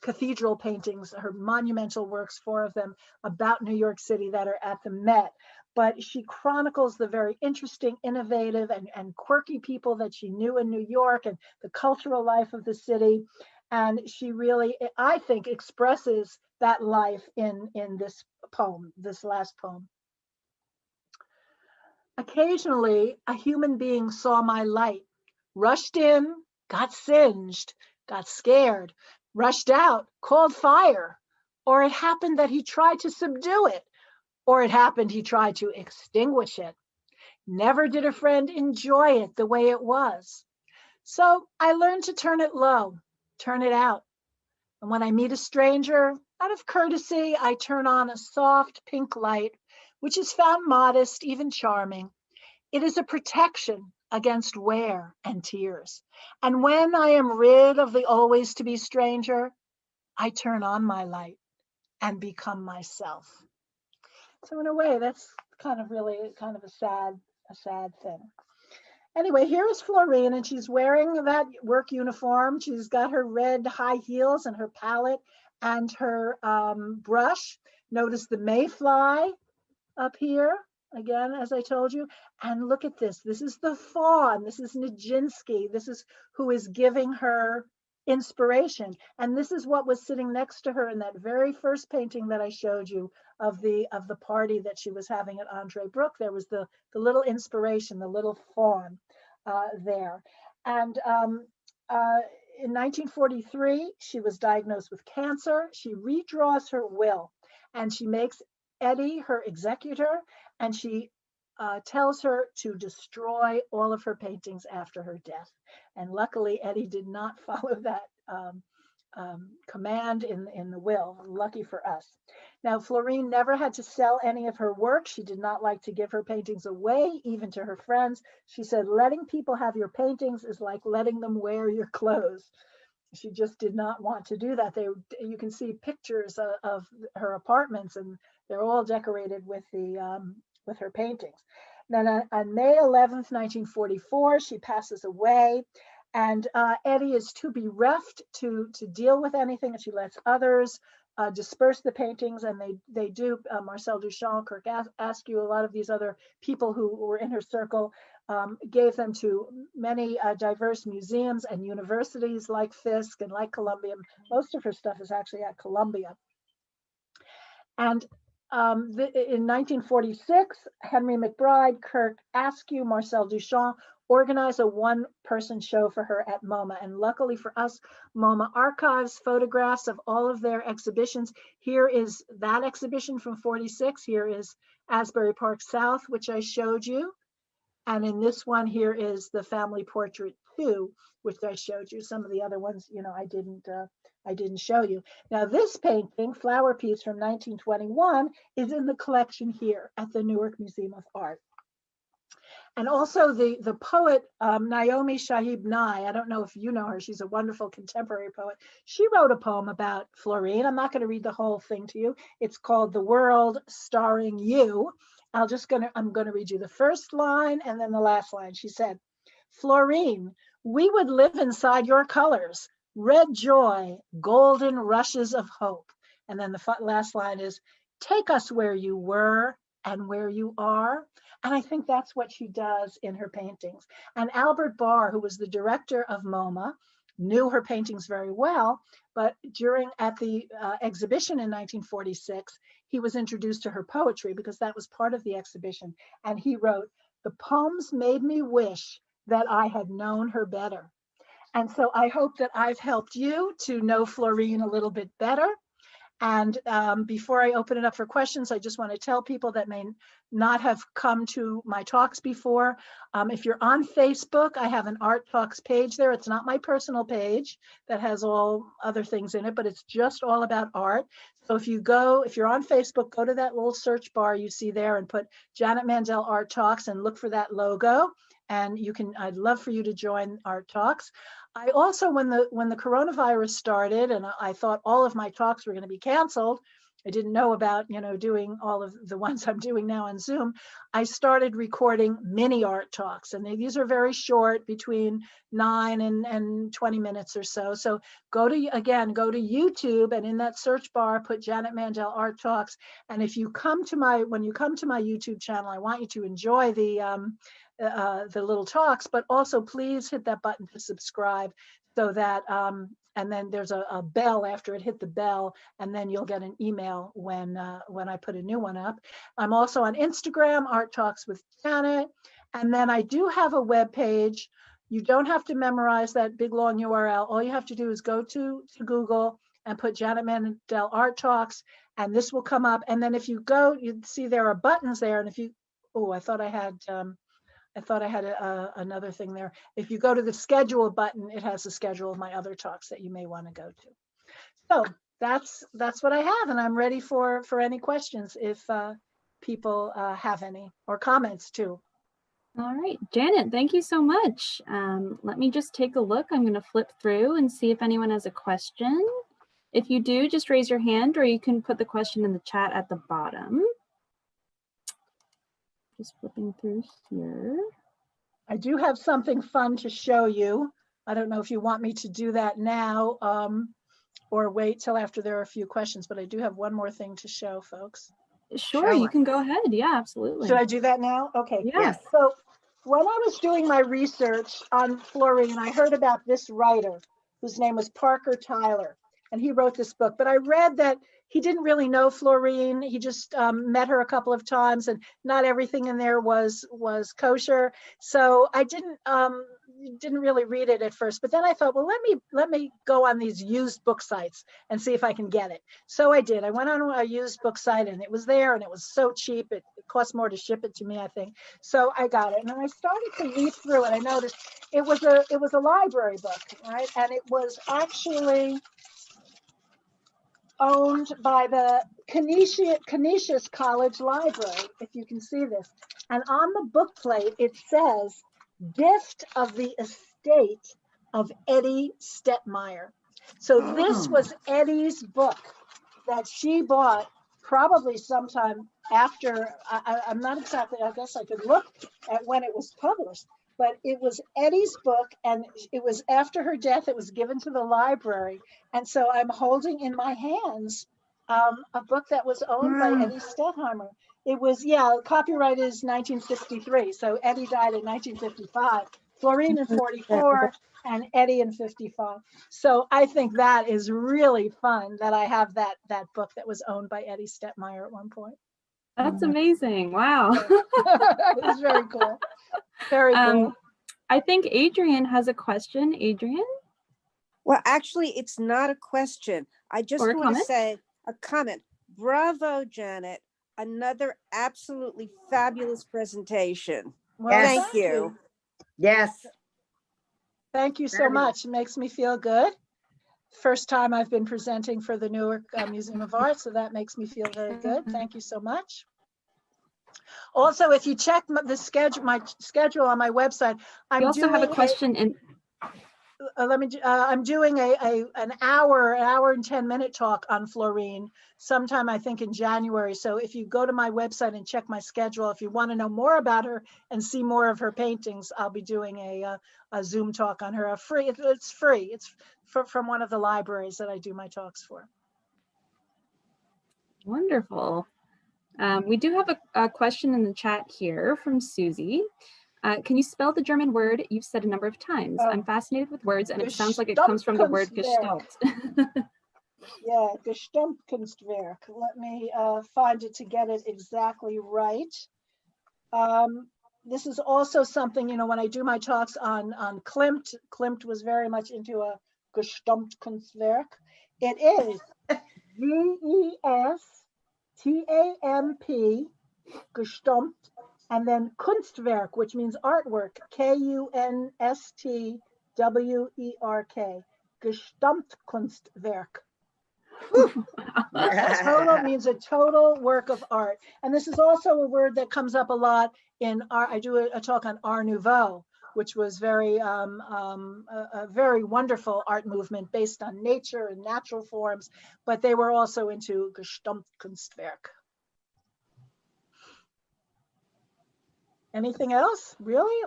cathedral paintings, her monumental works, 4 of them about New York City that are at the Met. But she chronicles the very interesting, innovative, and quirky people that she knew in New York and the cultural life of the city. And she really, I think, expresses that life in this poem, this last poem. Occasionally, a human being saw my light, rushed in, got singed, got scared, rushed out, called fire, or it happened that he tried to subdue it, or it happened he tried to extinguish it. Never did a friend enjoy it the way it was. So I learned to turn it low, turn it out. And when I meet a stranger, out of courtesy, I turn on a soft pink light, which is found modest, even charming. It is a protection against wear and tears. And when I am rid of the always to be stranger, I turn on my light and become myself. So in a way, that's kind of really kind of a sad thing. Anyway, here is Florine, and she's wearing that work uniform. She's got her red high heels and her palette and her brush. Notice the mayfly up here, again, as I told you. And look at this. This is the fawn. This is Nijinsky. This is who is giving her inspiration. And this is what was sitting next to her in that very first painting that I showed you of the party that she was having at Andre Brook. There was the little inspiration, the little fawn there. And in 1943, she was diagnosed with cancer. She redraws her will, and she makes Eddie her executor, and she tells her to destroy all of her paintings after her death. And luckily, Eddie did not follow that command in the will. Lucky for us. Now, Florine never had to sell any of her work. She did not like to give her paintings away, even to her friends. She said, letting people have your paintings is like letting them wear your clothes. She just did not want to do that. You can see pictures of her apartments, and they're all decorated with her paintings. Then on May 11th, 1944, she passes away, and Eddie is too bereft to deal with anything, and she lets others disperse the paintings, and they do. Marcel Duchamp, Kirk Askew, a lot of these other people who were in her circle gave them to many diverse museums and universities like Fisk and like Columbia. Most of her stuff is actually at Columbia. And in 1946, Henry McBride, Kirk Askew, Marcel Duchamp organized a one-person show for her at MoMA. And luckily for us, MoMA archives photographs of all of their exhibitions. Here is that exhibition from 46. Here is Asbury Park South, which I showed you. And in this one, here is the family portrait 2, which I showed you. Some of the other ones, I didn't show you. Now, this painting, Flower Piece from 1921, is in the collection here at the Newark Museum of Art. And also the poet Naomi Shahib Nye, I don't know if you know her, she's a wonderful contemporary poet. She wrote a poem about Florine. I'm not going to read the whole thing to you. It's called The World Starring You. I'm going to read you the first line and then the last line. She said, Florine, we would live inside your colors, red joy, golden rushes of hope. And then the last line is, take us where you were and where you are. And I think that's what she does in her paintings. And Albert Barr, who was the director of MoMA, knew her paintings very well, but at the exhibition in 1946, he was introduced to her poetry because that was part of the exhibition. And he wrote, the poems made me wish that I had known her better. And so I hope that I've helped you to know Florine a little bit better. And before I open it up for questions, I just want to tell people that may not have come to my talks before. If you're on Facebook, I have an Art Talks page there. It's not my personal page that has all other things in it, but it's just all about art. So if you're on Facebook, go to that little search bar you see there and put Janet Mandel Art Talks and look for that logo. And I'd love for you to join Art Talks. I also, when the coronavirus started and I thought all of my talks were going to be canceled, I didn't know about, doing all of the ones I'm doing now on Zoom. I started recording mini art talks, and these are very short, between 9 and 20 minutes or so. So go to YouTube, and in that search bar, put Janet Mandel Art Talks. And when you come to my YouTube channel, I want you to enjoy the little talks, but also please hit that button to subscribe so that, and then there's a bell after it, hit the bell, and then you'll get an email when I put a new one up. I'm also on Instagram, Art Talks with Janet. And then I do have a web page. You don't have to memorize that big long URL. All you have to do is go to Google and put Janet Mandel Art Talks, and this will come up. And then if you go, you see there are buttons there. And if you, I thought I had another thing there. If you go to the schedule button, it has the schedule of my other talks that you may want to go to. So that's what I have, and I'm ready for any questions if people have any, or comments too. All right, Janet, thank you so much. Let me just take a look. I'm going to flip through and see if anyone has a question. If you do, just raise your hand, or you can put the question in the chat at the bottom. Just flipping through here. I do have something fun to show you. I don't know if you want me to do that now or wait till after there are a few questions, but I do have one more thing to show folks. Sure, you can go ahead. Yeah, absolutely. Should I do that now? Okay. Yeah. Yes. So when I was doing my research on Florine, I heard about this writer whose name was Parker Tyler, and he wrote this book. But I read that he didn't really know Florine. He just met her a couple of times, and not everything in there was kosher. So I didn't really read it at first. But then I thought, well, let me go on these used book sites and see if I can get it. So I did. I went on a used book site, and it was there, and it was so cheap. It cost more to ship it to me, I think. So I got it, and then I started to read through it. I noticed it was a library book, right? And it was actually owned by the Canisius College Library, if you can see this. And on the book plate, it says, "Gift of the estate of Eddie Stetheimer." So this was Eddie's book that she bought probably sometime after, I'm not exactly, I guess I could look at when it was published, but it was Eddie's book, and it was after her death. It was given to the library. And so I'm holding in my hands a book that was owned by Eddie Stetheimer. It was, copyright is 1963. So Eddie died in 1955, Florine in 44, and Eddie in 55. So I think that is really fun that I have that book that was owned by Eddie Stetheimer at one point. That's amazing. Wow. It's very cool. Very cool. I think Adrian has a question. Adrian? Well, actually, it's not a question. I just Or a want to comment? say a comment. Bravo, Janet. Another absolutely fabulous presentation. Well, Yes. Thank you. Yes. Thank you so Fabulous. much. It makes me feel good. First time I've been presenting for the Newark Museum of Art, so that makes me feel very good. Thank you so much. Also, if you check my schedule on my website, We also have a question in. I'm doing an hour and 10-minute talk on Florine sometime, I think, in January. So if you go to my website and check my schedule, if you want to know more about her and see more of her paintings, I'll be doing a Zoom talk on her. It's free. It's from one of the libraries that I do my talks for. Wonderful. We do have a question in the chat here from Susie. Can you spell the German word you've said a number of times? I'm fascinated with words, and it sounds like it comes from the word Gestalt. Yeah, Gesamtkunstwerk. Let me find it to get it exactly right. This is also something, when I do my talks on Klimt. Klimt was very much into a Gesamtkunstwerk. It is Gestamp, Gestampt, and then Kunstwerk, which means artwork, Kunstwerk, Gesamtkunstwerk. Total means a total work of art. And this is also a word that comes up a lot in art. I do a talk on Art Nouveau, which was a very wonderful art movement based on nature and natural forms, but they were also into Gesamtkunstwerk. Anything else? Really?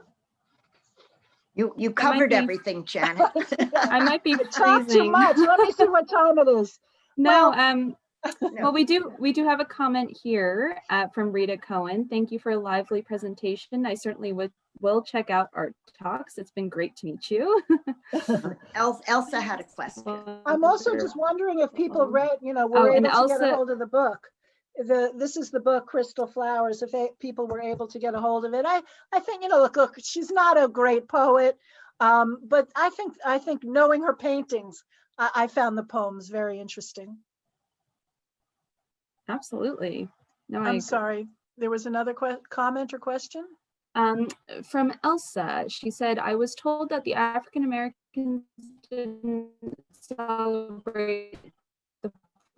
You covered everything, Janet. I might be Talk too freezing. much. Let me see what time it is. No, Well, well, we do have a comment here from Rita Cohen. Thank you for a lively presentation. I certainly will check out Art Talks. It's been great to meet you. Elsa had a question. I'm also just wondering if people read, were and able to get a Elsa- hold of the book. This is the book Crystal Flowers. If people were able to get a hold of it, I think, look, she's not a great poet, but I think knowing her paintings, I found the poems very interesting. Absolutely. No, I'm sorry. There was another comment or question? From Elsa, she said, I was told that the African Americans didn't celebrate the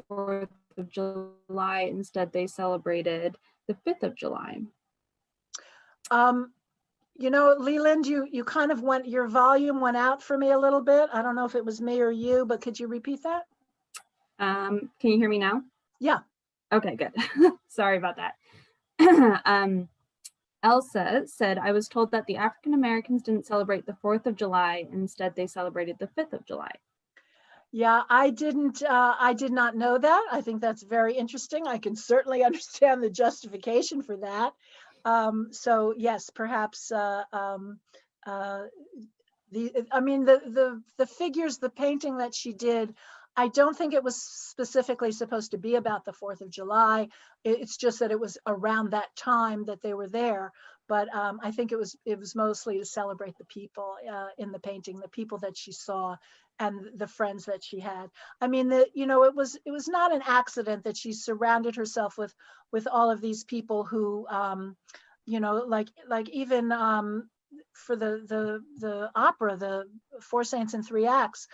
4th of July. Instead, they celebrated the 5th of July. Leland, you kind of your volume went out for me a little bit. I don't know if it was me or you, but could you repeat that? Can you hear me now? Yeah. Okay, good. Sorry about that. Elsa said, I was told that the African Americans didn't celebrate the 4th of July. Instead, they celebrated the 5th of July. Yeah, I did not know that. I think that's very interesting. I can certainly understand the justification for that. So yes, perhaps the figures, the painting that she did, I don't think it was specifically supposed to be about the 4th of July. It's just that it was around that time that they were there. But I think it was mostly to celebrate the people in the painting, the people that she saw and the friends that she had. I mean, it was not an accident that she surrounded herself with all of these people who, like even for the opera, the Four Saints and Three Acts,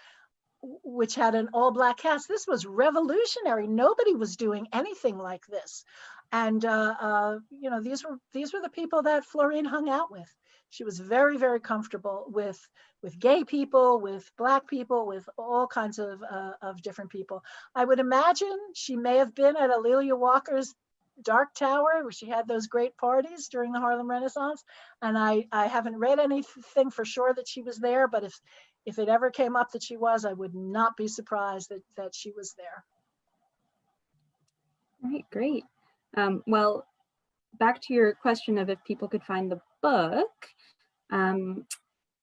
which had an all-black cast. This was revolutionary. Nobody was doing anything like this. And these were the people that Florine hung out with. She was very, very comfortable with gay people, with Black people, with all kinds of different people. I would imagine she may have been at Alelia Walker's Dark Tower, where she had those great parties during the Harlem Renaissance. And I haven't read anything for sure that she was there, but if it ever came up that she was, I would not be surprised that she was there. All right, great. Well, back to your question of if people could find the book,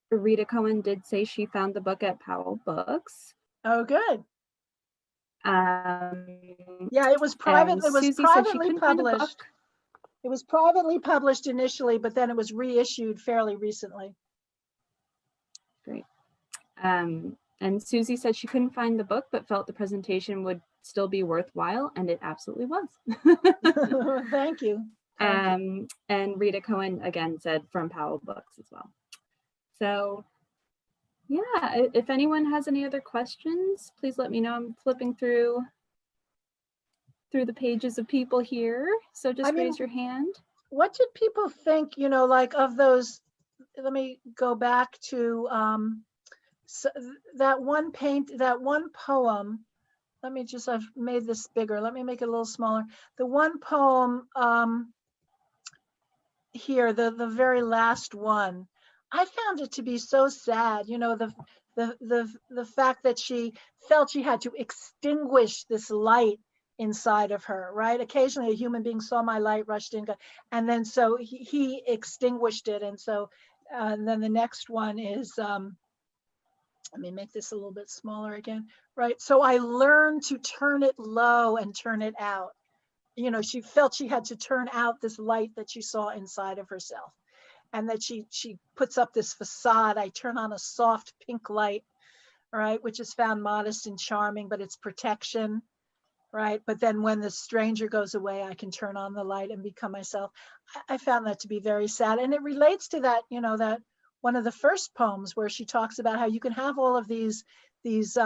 Rita Cohen did say she found the book at Powell Books. Oh, good. Yeah, it was privately published. It was privately published initially, but then it was reissued fairly recently. Great. And Susie said she couldn't find the book, but felt the presentation would still be worthwhile, and it absolutely was. Thank you. And Rita Cohen again said from Powell Books as well. So yeah, if anyone has any other questions, please let me know. I'm flipping through the pages of people here. So just raise your hand. What did people think, like of those? Let me go back to that one poem. I've made this bigger. Let me make it a little smaller. The one poem here, the very last one, I found it to be so sad. The fact that she felt she had to extinguish this light inside of her, right? Occasionally a human being saw my light, rushed in, and then so he extinguished it. And so and then the next one is, let me make this a little bit smaller again, right? So I learned to turn it low and turn it out. She felt she had to turn out this light that she saw inside of herself, and that she puts up this facade. I turn on a soft pink light, right, which is found modest and charming, but it's protection, right? But then when the stranger goes away, I can turn on the light and become myself. I found that to be very sad, and it relates to that, that one of the first poems where she talks about how you can have all of these this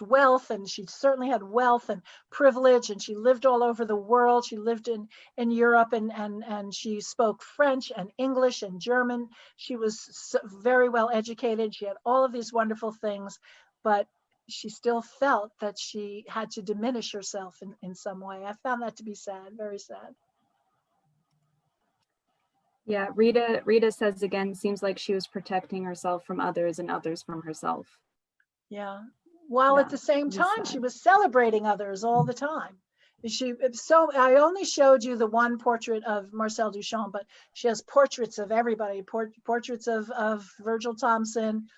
wealth, and she certainly had wealth and privilege, and she lived all over the world. She lived in Europe, and she spoke French and English and German. She was very well educated. She had all of these wonderful things, but she still felt that she had to diminish herself in some way. I found that to be sad, very sad. Yeah, Rita says again, seems like she was protecting herself from others and others from herself. Yeah, while at the same time, she was celebrating others all the time. I only showed you the one portrait of Marcel Duchamp, but she has portraits of everybody, portraits of Virgil Thomson,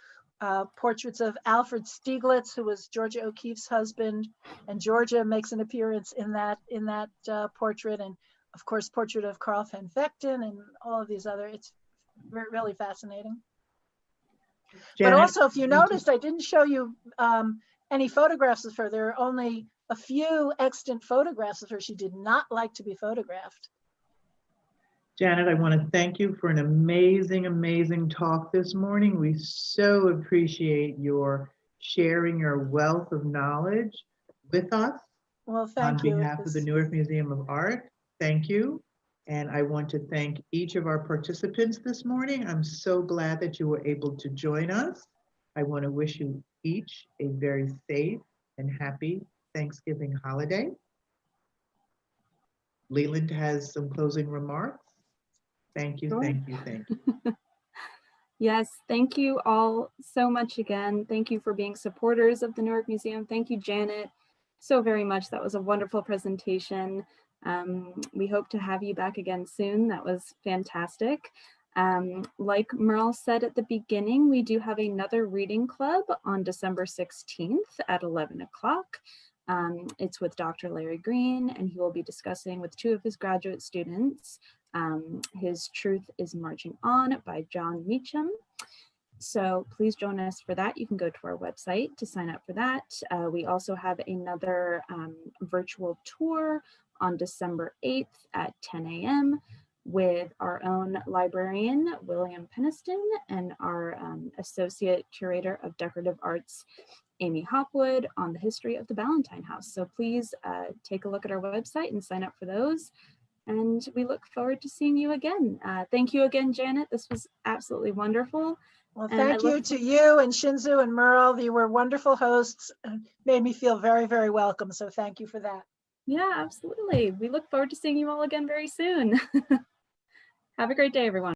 portraits of Alfred Stieglitz, who was Georgia O'Keeffe's husband, and Georgia makes an appearance in that portrait, and of course, portrait of Carl Fanfectin and all of these other. It's really fascinating. Janet, but also, if you noticed, I didn't show you any photographs of her. There are only a few extant photographs of her. She did not like to be photographed. Janet, I want to thank you for an amazing, amazing talk this morning. We so appreciate your sharing your wealth of knowledge with us. Well, thank you. On behalf of the Newark Museum of Art, thank you. And I want to thank each of our participants this morning. I'm so glad that you were able to join us. I want to wish you each a very safe and happy Thanksgiving holiday. Leland has some closing remarks. Thank you, Sure. thank you, thank you. Yes, thank you all so much again. Thank you for being supporters of the Newark Museum. Thank you, Janet, so very much. That was a wonderful presentation. We hope to have you back again soon. That was fantastic. Like Merle said at the beginning, we do have another reading club on December 16th at 11 o'clock. It's with Dr. Larry Green, and he will be discussing with 2 of his graduate students, His Truth is Marching On by John Meacham. So please join us for that. You can go to our website to sign up for that. We also have another virtual tour on December 8th at 10 a.m. with our own librarian, William Peniston, and our Associate Curator of Decorative Arts, Amy Hopwood, on the history of the Ballantine House. So please take a look at our website and sign up for those. And we look forward to seeing you again. Thank you again, Janet. This was absolutely wonderful. Well, And thank you to you and Shinzu and Merle. You were wonderful hosts and made me feel very, very welcome. So thank you for that. Yeah, absolutely. We look forward to seeing you all again very soon. Have a great day, everyone.